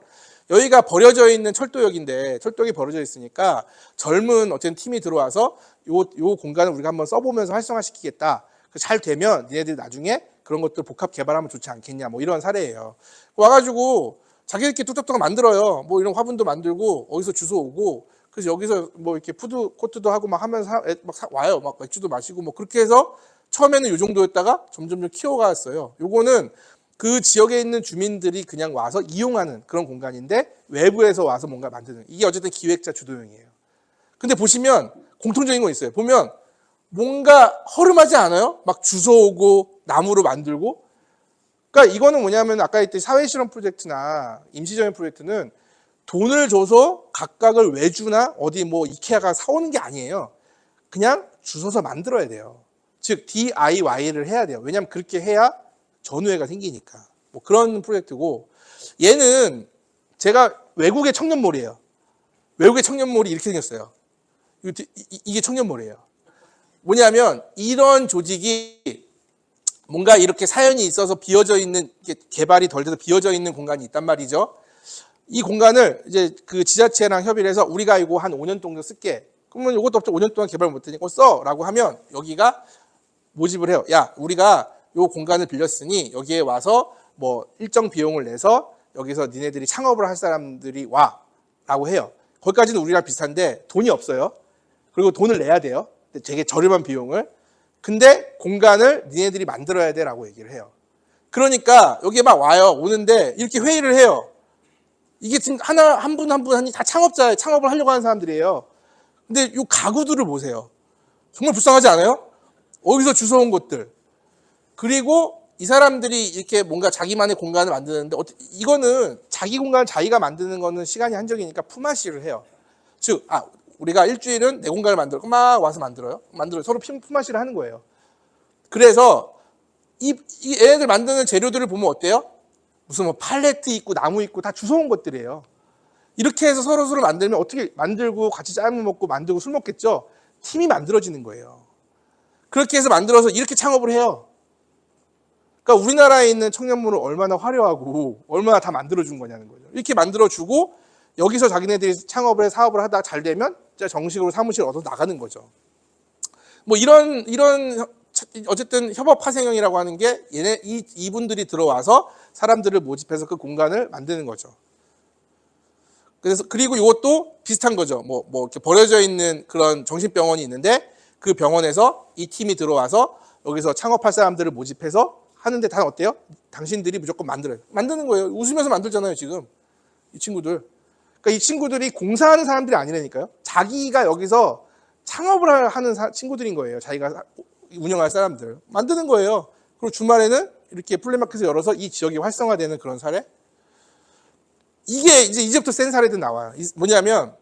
여기가 버려져 있는 철도역인데, 철도역이 버려져 있으니까 젊은 어떤 팀이 들어와서 요 공간을 우리가 한번 써보면서 활성화시키겠다. 잘 되면 니네들이 나중에 그런 것들 복합 개발하면 좋지 않겠냐, 뭐 이런 사례예요. 와가지고 자기들끼리 뚝딱뚝딱 만들어요. 뭐 이런 화분도 만들고 어디서 주워 오고, 그래서 여기서 뭐 이렇게 푸드 코트도 하고 막 하면서 막 와요. 막 맥주도 마시고 뭐 그렇게 해서 처음에는 요 정도였다가 점점 키워갔어요. 요거는 그 지역에 있는 주민들이 그냥 와서 이용하는 그런 공간인데 외부에서 와서 뭔가 만드는, 이게 어쨌든 기획자 주도형이에요. 근데 보시면 공통적인 거 있어요. 보면 뭔가 허름하지 않아요? 막 주워오고 나무로 만들고. 그러니까 이거는 뭐냐면 아까 했던 사회실험 프로젝트나 임시정연 프로젝트는 돈을 줘서 각각을 외주나 어디 뭐 이케아가 사오는 게 아니에요. 그냥 주워서 만들어야 돼요. 즉 DIY를 해야 돼요. 왜냐하면 그렇게 해야 전우회가 생기니까. 뭐 그런 프로젝트고, 얘는 제가 외국의 청년몰이에요. 외국의 청년몰이 이렇게 생겼어요. 이게 청년몰이에요. 뭐냐면 이런 조직이 뭔가 이렇게 사연이 있어서 비어져 있는, 개발이 덜 돼서 비어져 있는 공간이 있단 말이죠. 이 공간을 이제 그 지자체랑 협의를 해서 우리가 이거 한 5년 정도 쓸게. 그러면 이것도 5년 동안 개발 못 하니까 써 라고 하면 여기가 모집을 해요. 야, 우리가 요 공간을 빌렸으니 여기에 와서 뭐 일정 비용을 내서 여기서 니네들이 창업을 할 사람들이 와 라고 해요. 거기까지는 우리랑 비슷한데 돈이 없어요. 그리고 돈을 내야 돼요. 되게 저렴한 비용을. 근데 공간을 니네들이 만들어야 돼 라고 얘기를 해요. 그러니까 여기에 막 와요. 오는데 이렇게 회의를 해요. 이게 지금 한 분 한 분 다 창업자예요. 창업을 하려고 하는 사람들이에요. 근데 이 가구들을 보세요. 정말 불쌍하지 않아요? 어디서 주워온 것들. 그리고 이 사람들이 이렇게 뭔가 자기만의 공간을 만드는데, 이거는 자기 공간을 자기가 만드는 거는 시간이 한정이니까 품앗이를 해요. 즉, 우리가 일주일은 내 공간을 만들어. 막 와서 만들어요. 서로 품앗이를 하는 거예요. 그래서 이 얘네들 만드는 재료들을 보면 어때요? 무슨 뭐 팔레트 있고 나무 있고 다 주워온 것들이에요. 이렇게 해서 서로 만들면 어떻게 만들고 같이 짜면 먹고 만들고 술 먹겠죠? 팀이 만들어지는 거예요. 그렇게 해서 만들어서 이렇게 창업을 해요. 그러니까 우리나라에 있는 청년몰을 얼마나 화려하고 얼마나 다 만들어준 거냐는 거죠. 이렇게 만들어주고 여기서 자기네들이 창업을 해 사업을 하다가 잘 되면 진짜 정식으로 사무실 얻어 나가는 거죠. 뭐 이런 어쨌든 협업 파생형이라고 하는 게 이분들이 들어와서 사람들을 모집해서 그 공간을 만드는 거죠. 그래서 그리고 이것도 비슷한 거죠. 뭐 이렇게 버려져 있는 그런 정신병원이 있는데 그 병원에서 이 팀이 들어와서 여기서 창업할 사람들을 모집해서 하는데 다 어때요? 당신들이 무조건 만들어요. 만드는 거예요. 웃으면서 만들잖아요, 지금. 이 친구들. 그러니까 이 친구들이 공사하는 사람들이 아니라니까요. 자기가 여기서 창업을 하는 친구들인 거예요. 자기가 운영할 사람들. 만드는 거예요. 그리고 주말에는 이렇게 플리마켓을 열어서 이 지역이 활성화되는 그런 사례. 이게 이제부터 센 사례도 나와요. 뭐냐면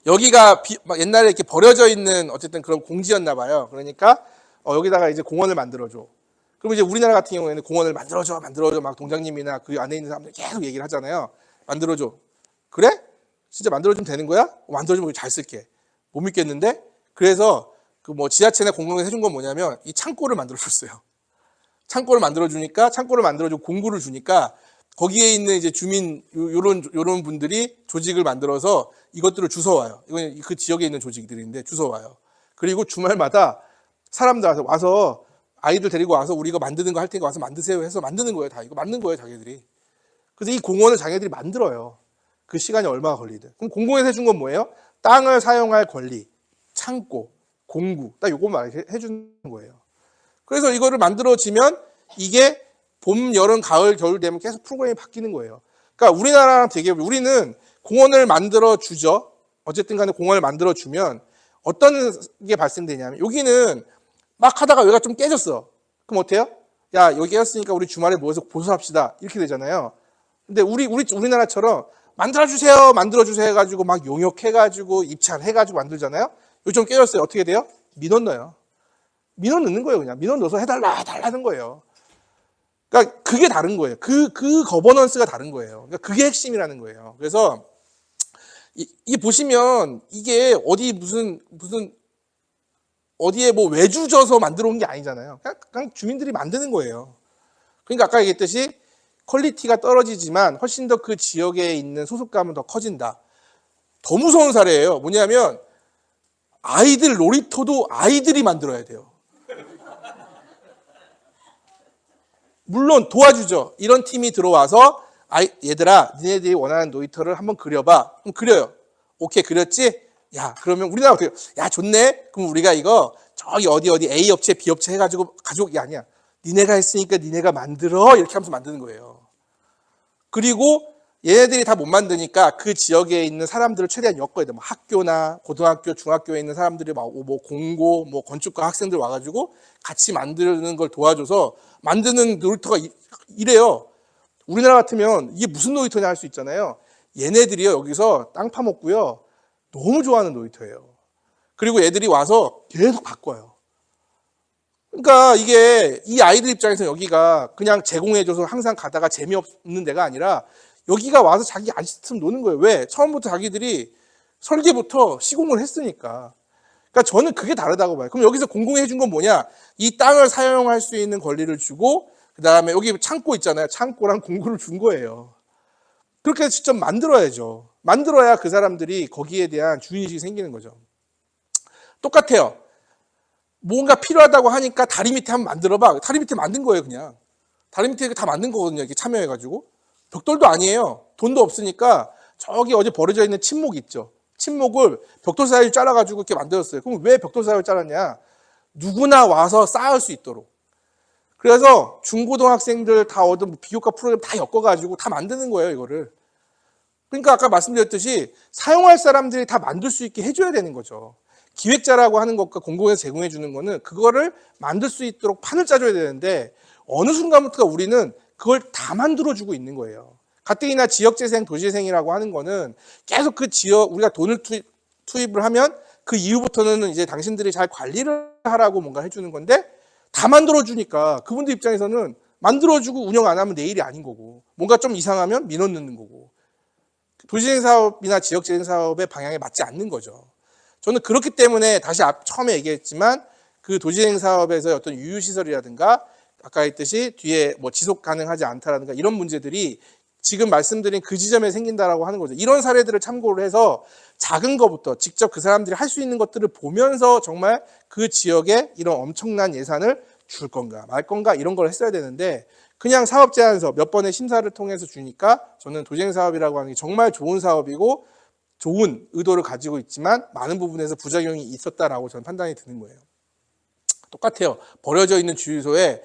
여기가 막 옛날에 이렇게 버려져 있는 어쨌든 그런 공지였나 봐요. 그러니까 여기다가 이제 공원을 만들어줘. 그럼 이제 우리나라 같은 경우에는 공원을 만들어줘 막 동장님이나 그 안에 있는 사람들 계속 얘기를 하잖아요. 만들어줘. 그래? 진짜 만들어주면 되는 거야? 만들어주면 잘 쓸게. 못 믿겠는데? 그래서 그 뭐 지자체나 공공에서 해준 건 뭐냐면 이 창고를 만들어줬어요. 창고를 만들어주니까 창고를 만들어주고 공구를 주니까 거기에 있는 이제 주민 요런 분들이 조직을 만들어서 이것들을 주워와요. 이건 그 지역에 있는 조직들인데 주워와요. 그리고 주말마다 사람들 와서 아이들 데리고 와서 우리 이거 만드는 거 할 테니까 와서 만드세요 해서 만드는 거예요. 다 이거 만든 거예요, 자기들이. 그래서 이 공원을 자기들이 만들어요. 그 시간이 얼마나 걸리든. 그럼 공공에서 해준 건 뭐예요? 땅을 사용할 권리, 창고, 공구, 딱 요것만 해주는 거예요. 그래서 이거를 만들어지면 이게 봄, 여름, 가을, 겨울 되면 계속 프로그램이 바뀌는 거예요. 그러니까 우리나라랑 되게, 우리는 공원을 만들어 주죠. 어쨌든 간에 공원을 만들어 주면 어떤 게 발생되냐면 여기는 막 하다가 여기가 좀 깨졌어. 그럼 어때요? 야, 여기 깨졌으니까 우리 주말에 모여서 보수합시다. 이렇게 되잖아요. 근데 우리나라처럼 만들어주세요 해가지고 막 용역해가지고 입찰해가지고 만들잖아요. 여기 좀 깨졌어요. 어떻게 돼요? 민원 넣어요. 민원 넣는 거예요, 그냥. 민원 넣어서 해달라는 거예요. 그러니까 그게 다른 거예요. 그 거버넌스가 다른 거예요. 그러니까 그게 핵심이라는 거예요. 그래서 이 보시면 이게 어디 무슨 어디에 뭐 외주 져서 만들어 온 게 아니잖아요. 그냥 주민들이 만드는 거예요. 그러니까 아까 얘기했듯이 퀄리티가 떨어지지만 훨씬 더 그 지역에 있는 소속감은 더 커진다. 더 무서운 사례예요. 뭐냐면 아이들 놀이터도 아이들이 만들어야 돼요. 물론 도와주죠. 이런 팀이 들어와서 얘들아 니네들이 원하는 놀이터를 한번 그려봐. 그럼 그려요. 오케이 그렸지? 야 그러면 우리나라 어떻게 야 좋네? 그럼 우리가 이거 저기 어디 A 업체 B 업체 해가지고 가져오기 아니야. 니네가 했으니까 니네가 만들어 이렇게 하면서 만드는 거예요. 그리고 얘네들이 다 못 만드니까 그 지역에 있는 사람들을 최대한 엮어야 돼. 뭐 학교나 고등학교, 중학교에 있는 사람들이 뭐 공고, 뭐 건축과 학생들 와가지고 같이 만드는 걸 도와줘서 만드는 놀이터가 이래요. 우리나라 같으면 이게 무슨 놀이터냐 할 수 있잖아요. 얘네들이요, 여기서 땅 파먹고요. 너무 좋아하는 놀이터예요. 그리고 애들이 와서 계속 바꿔요. 그러니까 이게 이 아이들 입장에서 여기가 그냥 제공해줘서 항상 가다가 재미없는 데가 아니라 여기가 와서 자기 아시스템 노는 거예요. 왜? 처음부터 자기들이 설계부터 시공을 했으니까. 그러니까 저는 그게 다르다고 봐요. 그럼 여기서 공공해 준 건 뭐냐? 이 땅을 사용할 수 있는 권리를 주고 그 다음에 여기 창고 있잖아요. 창고랑 공구를 준 거예요. 그렇게 직접 만들어야죠. 만들어야 그 사람들이 거기에 대한 주인의식이 생기는 거죠. 똑같아요. 뭔가 필요하다고 하니까 다리 밑에 한번 만들어봐. 다리 밑에 만든 거예요, 그냥. 다리 밑에 다 만든 거거든요, 이렇게 참여해가지고. 벽돌도 아니에요. 돈도 없으니까 저기 어제 버려져 있는 침목 있죠. 침목을 벽돌 사이를 잘라가지고 이렇게 만들었어요. 그럼 왜 벽돌 사이를 잘랐냐? 누구나 와서 쌓을 수 있도록. 그래서 중고등학생들 다 얻은 비교과 프로그램 다 엮어가지고 다 만드는 거예요, 이거를. 그러니까 아까 말씀드렸듯이 사용할 사람들이 다 만들 수 있게 해줘야 되는 거죠. 기획자라고 하는 것과 공공에서 제공해 주는 거는 그거를 만들 수 있도록 판을 짜줘야 되는데 어느 순간부터 우리는 그걸 다 만들어주고 있는 거예요. 가뜩이나 지역재생, 도시재생이라고 하는 거는 계속 그 지역, 우리가 돈을 투입을 하면 그 이후부터는 이제 당신들이 잘 관리를 하라고 뭔가 해주는 건데 다 만들어주니까 그분들 입장에서는 만들어주고 운영 안 하면 내일이 아닌 거고 뭔가 좀 이상하면 민원 넣는 거고 도시재생 사업이나 지역재생 사업의 방향에 맞지 않는 거죠. 저는 그렇기 때문에 다시 처음에 얘기했지만 그 도시재생 사업에서 어떤 유유시설이라든가 아까 했듯이 뒤에 뭐 지속 가능하지 않다라든가 이런 문제들이 지금 말씀드린 그 지점에 생긴다라고 하는 거죠. 이런 사례들을 참고를 해서 작은 것부터 직접 그 사람들이 할 수 있는 것들을 보면서 정말 그 지역에 이런 엄청난 예산을 줄 건가 말 건가 이런 걸 했어야 되는데 그냥 사업 제안서 몇 번의 심사를 통해서 주니까 저는 도시재생 사업이라고 하는 게 정말 좋은 사업이고 좋은 의도를 가지고 있지만 많은 부분에서 부작용이 있었다라고 저는 판단이 드는 거예요. 똑같아요. 버려져 있는 주유소에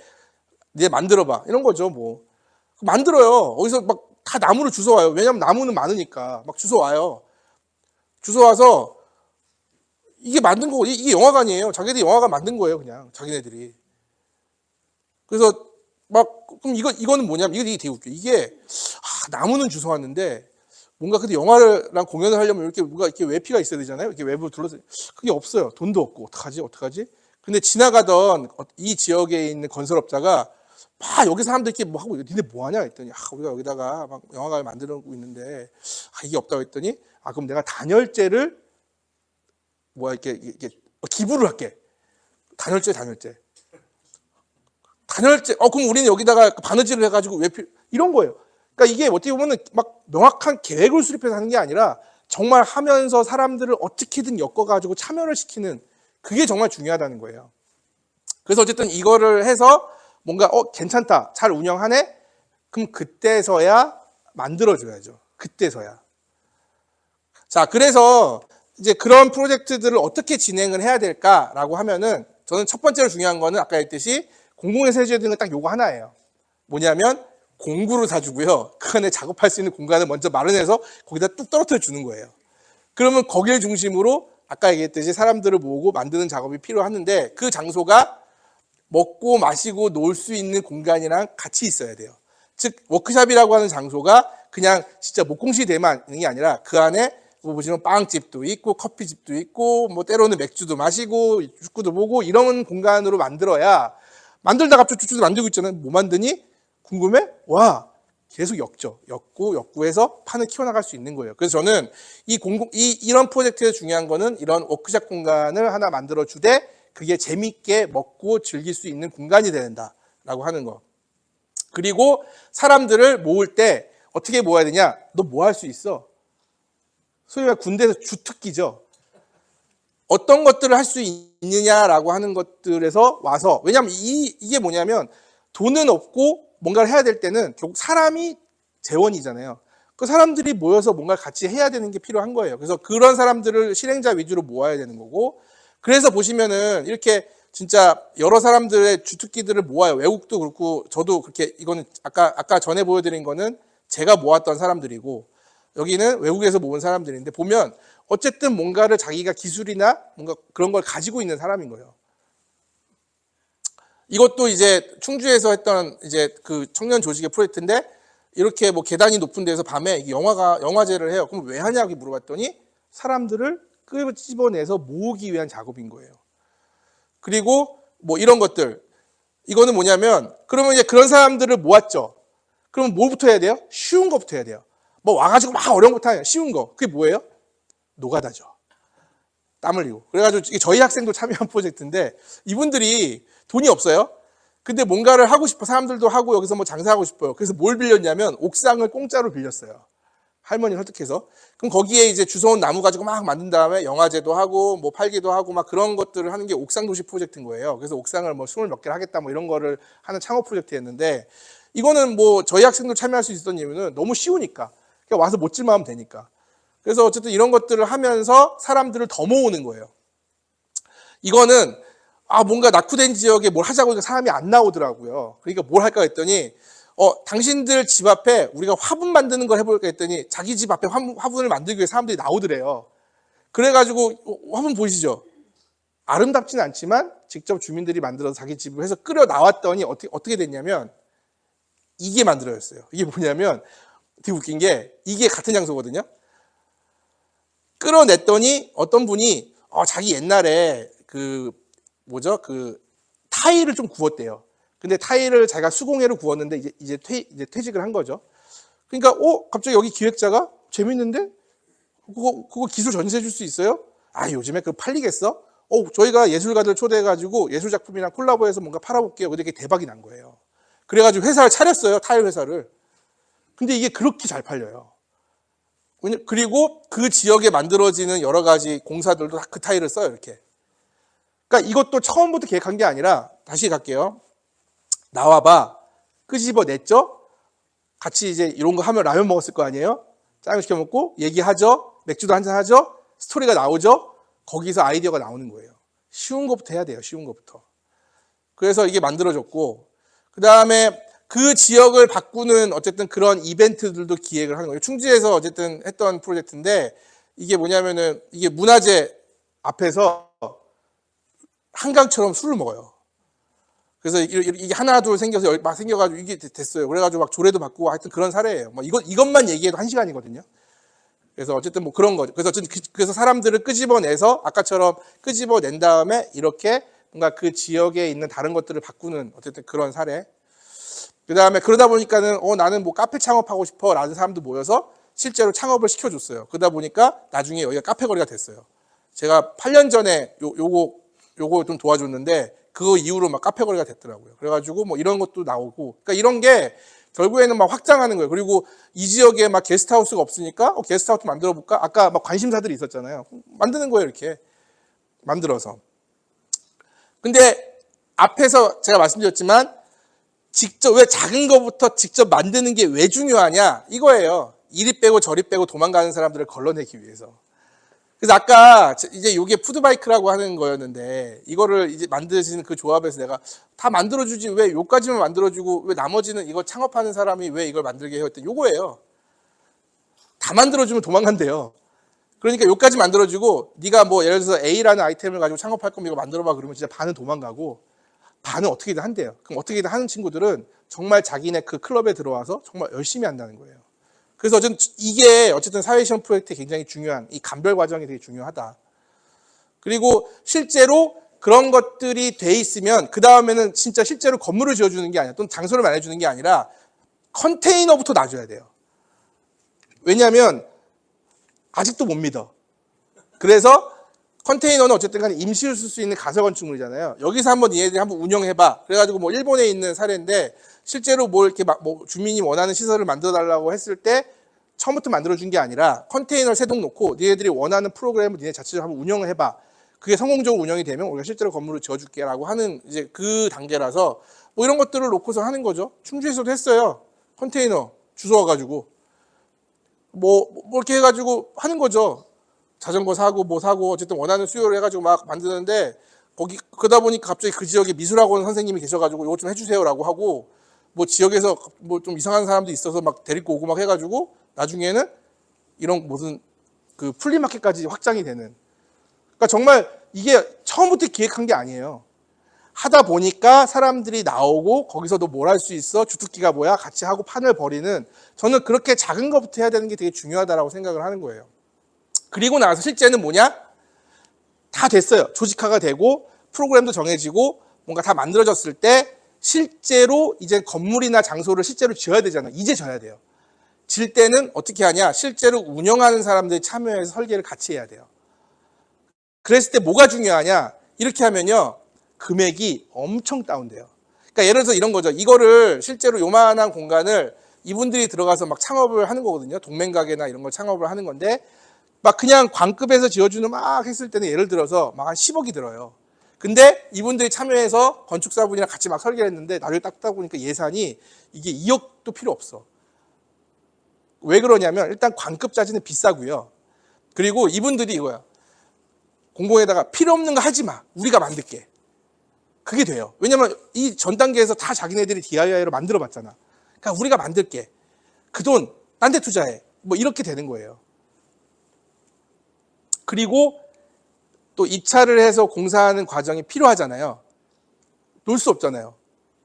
이제 만들어봐 이런 거죠. 뭐 만들어요. 어디서 막 다 나무를 주워와요. 왜냐하면 나무는 많으니까 막 주워와요. 주워와서 이게 만든 거고 이게 영화관이에요. 자기들이 영화관 만든 거예요. 그냥 자기네들이. 그래서 막 그럼 이거는 뭐냐면 이게 되게 웃겨. 이게 나무는 주워왔는데 뭔가 근데 영화랑 공연을 하려면 이렇게 뭔가 이렇게 외피가 있어야 되잖아요. 이렇게 외부를 둘러서 그게 없어요. 돈도 없고 어떡하지? 근데 지나가던 이 지역에 있는 건설업자가 막 여기 사람들 이렇게 뭐 하고 니네 뭐 하냐 했더니 우리가 여기다가 막 영화관을 만들고 있는데 이게 없다고 했더니 그럼 내가 단열재를 이렇게 기부를 할게. 단열재. 그럼 우리는 여기다가 바느질을 해가지고 외피 이런 거예요. 그러니까 이게 어떻게 보면은 막 명확한 계획을 수립해서 하는 게 아니라 정말 하면서 사람들을 어떻게든 엮어가지고 참여를 시키는 그게 정말 중요하다는 거예요. 그래서 어쨌든 이거를 해서 뭔가 괜찮다, 잘 운영하네? 그럼 그때서야 만들어줘야죠. 그때서야. 자, 그래서 이제 그런 프로젝트들을 어떻게 진행을 해야 될까라고 하면은 저는 첫 번째로 중요한 거는 아까 했듯이 공공에서 해줘야 되는 건 딱 요거 하나예요. 뭐냐면 공구를 사주고요. 그 안에 작업할 수 있는 공간을 먼저 마련해서 거기다 뚝 떨어뜨려 주는 거예요. 그러면 거기를 중심으로 아까 얘기했듯이 사람들을 모으고 만드는 작업이 필요하는데 그 장소가 먹고 마시고 놀 수 있는 공간이랑 같이 있어야 돼요. 즉 워크숍이라고 하는 장소가 그냥 진짜 목공시 대만이 아니라 그 안에 보시면 빵집도 있고 커피집도 있고 뭐 때로는 맥주도 마시고 축구도 보고 이런 공간으로 만들어야 만들다가 갑자기 쭉 만들고 있잖아요. 뭐 만드니? 궁금해? 와 계속 엮고해서 판을 키워나갈 수 있는 거예요. 그래서 저는 이런 프로젝트에서 중요한 거는 이런 워크숍 공간을 하나 만들어 주되 그게 재밌게 먹고 즐길 수 있는 공간이 된다라고 하는 거. 그리고 사람들을 모을 때 어떻게 모아야 되냐? 너 뭐 할 수 있어? 소위 말해 군대에서 주특기죠. 어떤 것들을 할 수 있느냐라고 하는 것들에서 와서 왜냐하면 이게 뭐냐면 돈은 없고 뭔가를 해야 될 때는 결국 사람이 재원이잖아요. 그 사람들이 모여서 뭔가를 같이 해야 되는 게 필요한 거예요. 그래서 그런 사람들을 실행자 위주로 모아야 되는 거고 그래서 보시면은 이렇게 진짜 여러 사람들의 주특기들을 모아요. 외국도 그렇고 저도 그렇게 이거는 아까 전에 보여드린 거는 제가 모았던 사람들이고 여기는 외국에서 모은 사람들인데 보면 어쨌든 뭔가를 자기가 기술이나 뭔가 그런 걸 가지고 있는 사람인 거예요. 이것도 이제 충주에서 했던 이제 그 청년 조직의 프로젝트인데 이렇게 뭐 계단이 높은 데서 밤에 영화제를 해요. 그럼 왜 하냐고 물어봤더니 사람들을 끄집어내서 모으기 위한 작업인 거예요. 그리고 뭐 이런 것들. 이거는 뭐냐면 그러면 이제 그런 사람들을 모았죠. 그러면 뭐부터 해야 돼요? 쉬운 거부터 해야 돼요. 뭐 와가지고 막 어려운 거부터 해요. 쉬운 거. 그게 뭐예요? 노가다죠. 땀 흘리고. 그래가지고 이게 저희 학생도 참여한 프로젝트인데 이분들이 돈이 없어요. 근데 뭔가를 하고 싶어. 사람들도 하고 여기서 뭐 장사하고 싶어요. 그래서 뭘 빌렸냐면 옥상을 공짜로 빌렸어요. 할머니 설득해서. 그럼 거기에 이제 주워온 나무 가지고 막 만든 다음에 영화제도 하고 뭐 팔기도 하고 막 그런 것들을 하는 게 옥상 도시 프로젝트인 거예요. 그래서 옥상을 뭐 20몇 개를 하겠다 뭐 이런 거를 하는 창업 프로젝트였는데 이거는 뭐 저희 학생도 참여할 수 있었던 이유는 너무 쉬우니까. 그냥 와서 못질만 하면 되니까. 그래서 어쨌든 이런 것들을 하면서 사람들을 더 모으는 거예요. 이거는 뭔가 낙후된 지역에 뭘 하자고 하니까 사람이 안 나오더라고요. 그러니까 뭘 할까 했더니 당신들 집 앞에 우리가 화분 만드는 걸 해볼까 했더니 자기 집 앞에 화분을 만들기 위해 사람들이 나오더래요. 그래가지고 화분 보이시죠? 아름답지는 않지만 직접 주민들이 만들어서 자기 집을 해서 끌어 나왔더니 어떻게 됐냐면 이게 만들어졌어요. 이게 뭐냐면 되게 웃긴 게 이게 같은 장소거든요. 끌어냈더니 어떤 분이 자기 옛날에 그 타일을 좀 구웠대요. 근데 타일을 자기가 수공예로 구웠는데 이제 퇴직을 한 거죠. 그러니까 갑자기 여기 기획자가 재밌는데 그거 기술 전시해 줄 수 있어요? 요즘에 그거 팔리겠어? 저희가 예술가들 초대해가지고 예술 작품이랑 콜라보해서 뭔가 팔아볼게요. 근데 이게 대박이 난 거예요. 그래가지고 회사를 차렸어요. 타일 회사를. 근데 이게 그렇게 잘 팔려요. 그리고 그 지역에 만들어지는 여러 가지 공사들도 다 그 타일을 써요. 이렇게. 그러니까 이것도 처음부터 계획한 게 아니라 다시 갈게요. 나와봐. 끄집어냈죠? 같이 이제 이런 거 하면 라면 먹었을 거 아니에요? 짜장 시켜 먹고 얘기하죠? 맥주도 한잔 하죠? 스토리가 나오죠? 거기서 아이디어가 나오는 거예요. 쉬운 것부터 해야 돼요. 쉬운 것부터. 그래서 이게 만들어졌고 그 다음에 그 지역을 바꾸는 어쨌든 그런 이벤트들도 기획을 하는 거예요. 충주에서 어쨌든 했던 프로젝트인데 이게 뭐냐면은 이게 문화재 앞에서 한강처럼 술을 먹어요. 그래서 이게 하나 둘 생겨서 막 생겨가지고 이게 됐어요. 그래가지고 막 조례도 바꾸고 하여튼 그런 사례예요. 뭐 이것만 얘기해도 1시간이거든요. 그래서 어쨌든 뭐 그런 거죠. 그래서 어쨌든 그래서 사람들을 끄집어내서 아까처럼 끄집어낸 다음에 이렇게 뭔가 그 지역에 있는 다른 것들을 바꾸는 어쨌든 그런 사례. 그 다음에 그러다 보니까는 나는 뭐 카페 창업하고 싶어 라는 사람도 모여서 실제로 창업을 시켜줬어요. 그러다 보니까 나중에 여기가 카페 거리가 됐어요. 제가 8년 전에 요거 좀 도와줬는데 그거 이후로 막 카페 거리가 됐더라고요. 그래가지고 뭐 이런 것도 나오고, 그러니까 이런 게 결국에는 막 확장하는 거예요. 그리고 이 지역에 막 게스트하우스가 없으니까 게스트하우스 만들어 볼까? 아까 막 관심사들이 있었잖아요. 만드는 거예요, 이렇게 만들어서. 근데 앞에서 제가 말씀드렸지만 직접 왜 작은 거부터 직접 만드는 게 왜 중요하냐? 이거예요. 이리 빼고 저리 빼고 도망가는 사람들을 걸러내기 위해서. 그래서 아까 이제 이게 푸드바이크라고 하는 거였는데 이거를 이제 만드시는 그 조합에서 내가 다 만들어주지 왜 요까지만 만들어주고 왜 나머지는 이거 창업하는 사람이 왜 이걸 만들게 해요? 했더니 요거예요. 다 만들어주면 도망간대요. 그러니까 요까지 만들어주고 네가 뭐 예를 들어서 A라는 아이템을 가지고 창업할 거면 이거 만들어봐 그러면 진짜 반은 도망가고 반은 어떻게든 한대요. 그럼 어떻게든 하는 친구들은 정말 자기네 그 클럽에 들어와서 정말 열심히 한다는 거예요. 그래서 이게 어쨌든 사회실험 프로젝트에 굉장히 중요한 이 감별 과정이 되게 중요하다. 그리고 실제로 그런 것들이 돼 있으면 그 다음에는 진짜 실제로 건물을 지어주는 게 아니라 또는 장소를 마련해주는 게 아니라 컨테이너부터 놔줘야 돼요. 왜냐하면 아직도 못 믿어. 그래서 컨테이너는 어쨌든 간에 임시로 쓸 수 있는 가설건축물이잖아요. 여기서 한번 얘네들이 한번 운영해봐. 그래가지고 뭐 일본에 있는 사례인데 실제로 뭐 이렇게 막 뭐 주민이 원하는 시설을 만들어 달라고 했을 때 처음부터 만들어준 게 아니라 컨테이너를 세 동 놓고 니네들이 원하는 프로그램을 니네 자체적으로 한번 운영을 해봐. 그게 성공적으로 운영이 되면 우리가 실제로 건물을 지어줄게라고 하는 이제 그 단계라서 뭐 이런 것들을 놓고서 하는 거죠. 충주에서도 했어요. 컨테이너 주워가지고 뭐 이렇게 해가지고 하는 거죠. 자전거 사고 뭐 사고 어쨌든 원하는 수요를 해가지고 막 만드는데 거기 그러다 보니까 갑자기 그 지역에 미술학원 선생님이 계셔가지고 이것 좀 해주세요라고 하고 뭐 지역에서 뭐 좀 이상한 사람도 있어서 막 데리고 오고 막 해가지고 나중에는 이런 무슨 그 플리마켓까지 확장이 되는. 그러니까 정말 이게 처음부터 기획한 게 아니에요. 하다 보니까 사람들이 나오고 거기서도 뭘 할 수 있어? 주특기가 뭐야? 같이 하고 판을 벌이는, 저는 그렇게 작은 것부터 해야 되는 게 되게 중요하다라고 생각을 하는 거예요. 그리고 나서 실제는 뭐냐? 다 됐어요. 조직화가 되고 프로그램도 정해지고 뭔가 다 만들어졌을 때 실제로 이제 건물이나 장소를 실제로 지어야 되잖아요. 이제 져야 돼요. 질 때는 어떻게 하냐? 실제로 운영하는 사람들이 참여해서 설계를 같이 해야 돼요. 그랬을 때 뭐가 중요하냐? 이렇게 하면요, 금액이 엄청 다운돼요. 그러니까 예를 들어서 이런 거죠. 이거를 실제로 요만한 공간을 이분들이 들어가서 막 창업을 하는 거거든요. 동맹가게나 이런 걸 창업을 하는 건데, 막 그냥 관급에서 지어주는 막 했을 때는 예를 들어서 막 한 10억이 들어요. 근데 이분들이 참여해서 건축사분이랑 같이 막 설계를 했는데 나중에 딱 보니까 예산이 이게 2억도 필요 없어. 왜 그러냐면 일단 관급 자재는 비싸고요. 그리고 이분들이 이거야. 공공에다가 필요 없는 거 하지 마. 우리가 만들게. 그게 돼요. 왜냐면 이 전 단계에서 다 자기네들이 DIY로 만들어 봤잖아. 그러니까 우리가 만들게. 그 돈 딴 데 투자해. 뭐 이렇게 되는 거예요. 그리고 또 입찰을 해서 공사하는 과정이 필요하잖아요. 놀 수 없잖아요.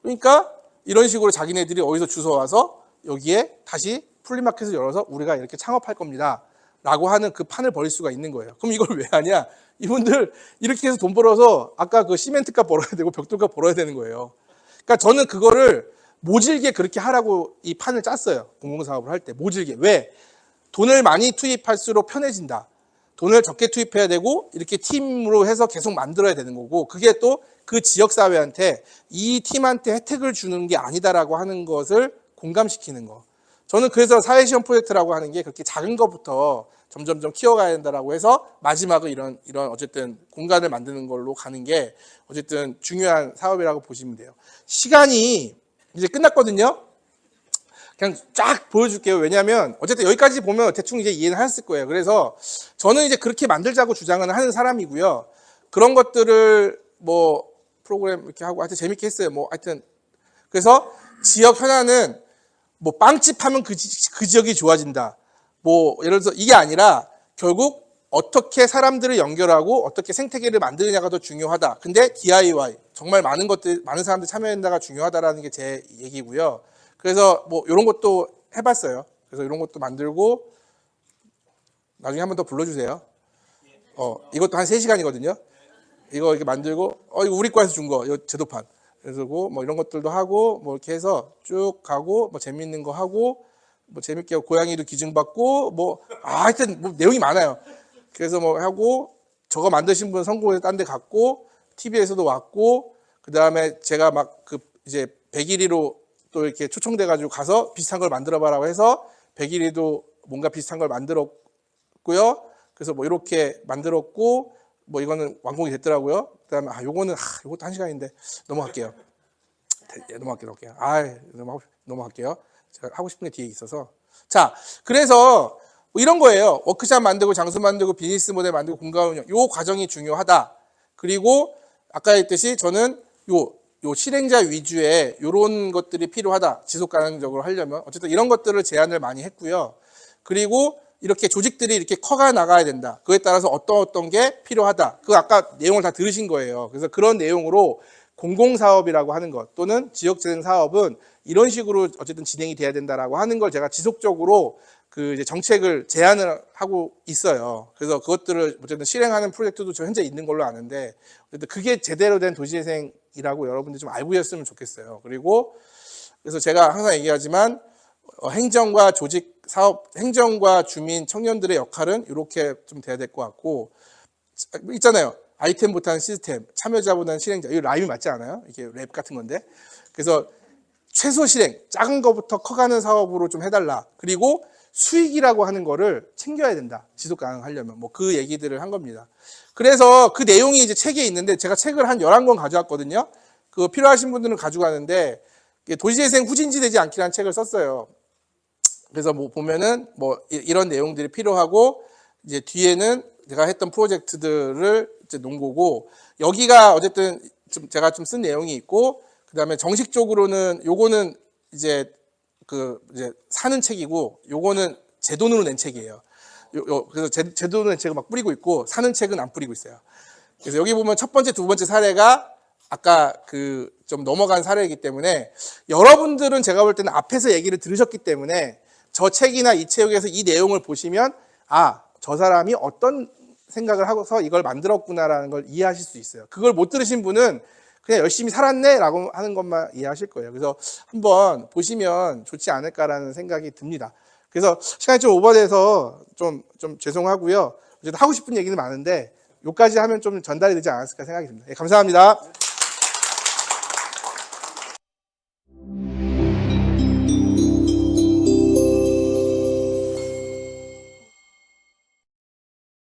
그러니까 이런 식으로 자기네들이 어디서 주워와서 여기에 다시 플리마켓을 열어서 우리가 이렇게 창업할 겁니다 라고 하는 그 판을 벌일 수가 있는 거예요. 그럼 이걸 왜 하냐? 이분들 이렇게 해서 돈 벌어서 아까 그 시멘트값 벌어야 되고 벽돌값 벌어야 되는 거예요. 그러니까 저는 그거를 모질게 그렇게 하라고 이 판을 짰어요. 공공사업을 할 때 모질게. 왜? 돈을 많이 투입할수록 편해진다. 돈을 적게 투입해야 되고 이렇게 팀으로 해서 계속 만들어야 되는 거고, 그게 또 그 지역사회한테 이 팀한테 혜택을 주는 게 아니다라고 하는 것을 공감시키는 거. 저는 그래서 사회시험 프로젝트라고 하는 게 그렇게 작은 것부터 점점점 키워가야 된다라고 해서 마지막은 이런 어쨌든 공간을 만드는 걸로 가는 게 어쨌든 중요한 사업이라고 보시면 돼요. 시간이 이제 끝났거든요. 그냥 쫙 보여줄게요. 왜냐하면 어쨌든 여기까지 보면 대충 이제 이해는 하셨을 거예요. 그래서 저는 이제 그렇게 만들자고 주장은 하는 사람이고요. 그런 것들을 뭐 프로그램 이렇게 하고 하여튼 재밌게 했어요. 뭐 하여튼 그래서 지역 현안은 뭐 빵집 하면 그 지역이 좋아진다. 뭐 예를 들어서 이게 아니라 결국 어떻게 사람들을 연결하고 어떻게 생태계를 만드느냐가 더 중요하다. 근데 DIY 정말 많은 사람들 참여한다가 중요하다라는 게 제 얘기고요. 그래서 뭐 이런 것도 해봤어요. 그래서 이런 것도 만들고 나중에 한 번 더 불러주세요. 이것도 한 3시간이거든요. 이거 이렇게 만들고 이거 우리 과에서 준 거, 이거 제도판. 그래서 뭐 이런 것들도 하고 뭐 이렇게 해서 쭉 가고 뭐 재밌는 거 하고 뭐 재밌게 고양이도 기증받고 뭐 하여튼 뭐 내용이 많아요. 그래서 뭐 하고 저거 만드신 분 성공해서 딴 데 갔고 TV에서도 왔고 그다음에 제가 막 그 이제 101위로 또 이렇게 초청돼 가지고 가서 비슷한 걸 만들어 봐라고 해서 101위도 뭔가 비슷한 걸 만들었고요. 그래서 뭐 이렇게 만들었고 뭐 이거는 완공이 됐더라고요. 그다음에 요거는 요것도 1시간인데 넘어갈게요. 넘어갈게요. 넘어갈게요. 제가 하고 싶은 게 뒤에 있어서. 자, 그래서 뭐 이런 거예요. 워크샵 만들고 장소 만들고 비즈니스 모델 만들고 공간 운영. 요 과정이 중요하다. 그리고 아까 했듯이 저는 요 실행자 위주의 요런 것들이 필요하다. 지속 가능적으로 하려면 어쨌든 이런 것들을 제안을 많이 했고요. 그리고 이렇게 조직들이 이렇게 커가 나가야 된다. 그에 따라서 어떤 게 필요하다. 그 아까 내용을 다 들으신 거예요. 그래서 그런 내용으로 공공사업이라고 하는 것 또는 지역재생 사업은 이런 식으로 어쨌든 진행이 돼야 된다라고 하는 걸 제가 지속적으로 그 이제 정책을 제안을 하고 있어요. 그래서 그것들을 어쨌든 실행하는 프로젝트도 저 현재 있는 걸로 아는데 어쨌든 그게 제대로 된 도시재생이라고 여러분들이 좀 알고 계셨으면 좋겠어요. 그리고 그래서 제가 항상 얘기하지만 행정과 조직 사업, 행정과 주민, 청년들의 역할은 이렇게 좀 돼야 될 것 같고 있잖아요. 아이템보다는 시스템, 참여자보다는 실행자. 이 라임이 맞지 않아요? 이게 랩 같은 건데. 그래서 최소 실행, 작은 거부터 커가는 사업으로 좀 해달라. 그리고 수익이라고 하는 거를 챙겨야 된다. 지속 가능하려면. 뭐 그 얘기들을 한 겁니다. 그래서 그 내용이 이제 책에 있는데 제가 책을 한 11권 가져왔거든요. 그거 필요하신 분들은 가져가는데 도시재생 후진지 되지 않기라는 책을 썼어요. 그래서 뭐 보면은 뭐 이런 내용들이 필요하고 이제 뒤에는 제가 했던 프로젝트들을 이제 놓은 거고 여기가 어쨌든 좀 제가 좀 쓴 내용이 있고 그다음에 정식적으로는 요거는 이제 이제 사는 책이고, 요거는 제 돈으로 낸 책이에요. 그래서 제 돈으로 낸 책을 막 뿌리고 있고, 사는 책은 안 뿌리고 있어요. 그래서 여기 보면 첫 번째, 두 번째 사례가 아까 좀 넘어간 사례이기 때문에, 여러분들은 제가 볼 때는 앞에서 얘기를 들으셨기 때문에 저 책이나 이 책에서 이 내용을 보시면 저 사람이 어떤 생각을 하고서 이걸 만들었구나라는 걸 이해하실 수 있어요. 그걸 못 들으신 분은 그냥 열심히 살았네 라고 하는 것만 이해하실 거예요. 그래서 한번 보시면 좋지 않을까라는 생각이 듭니다. 그래서 시간이 좀 오버돼서 좀 죄송하고요. 어쨌든 하고 싶은 얘기는 많은데 요까지 하면 좀 전달이 되지 않았을까 생각이 듭니다. 감사합니다.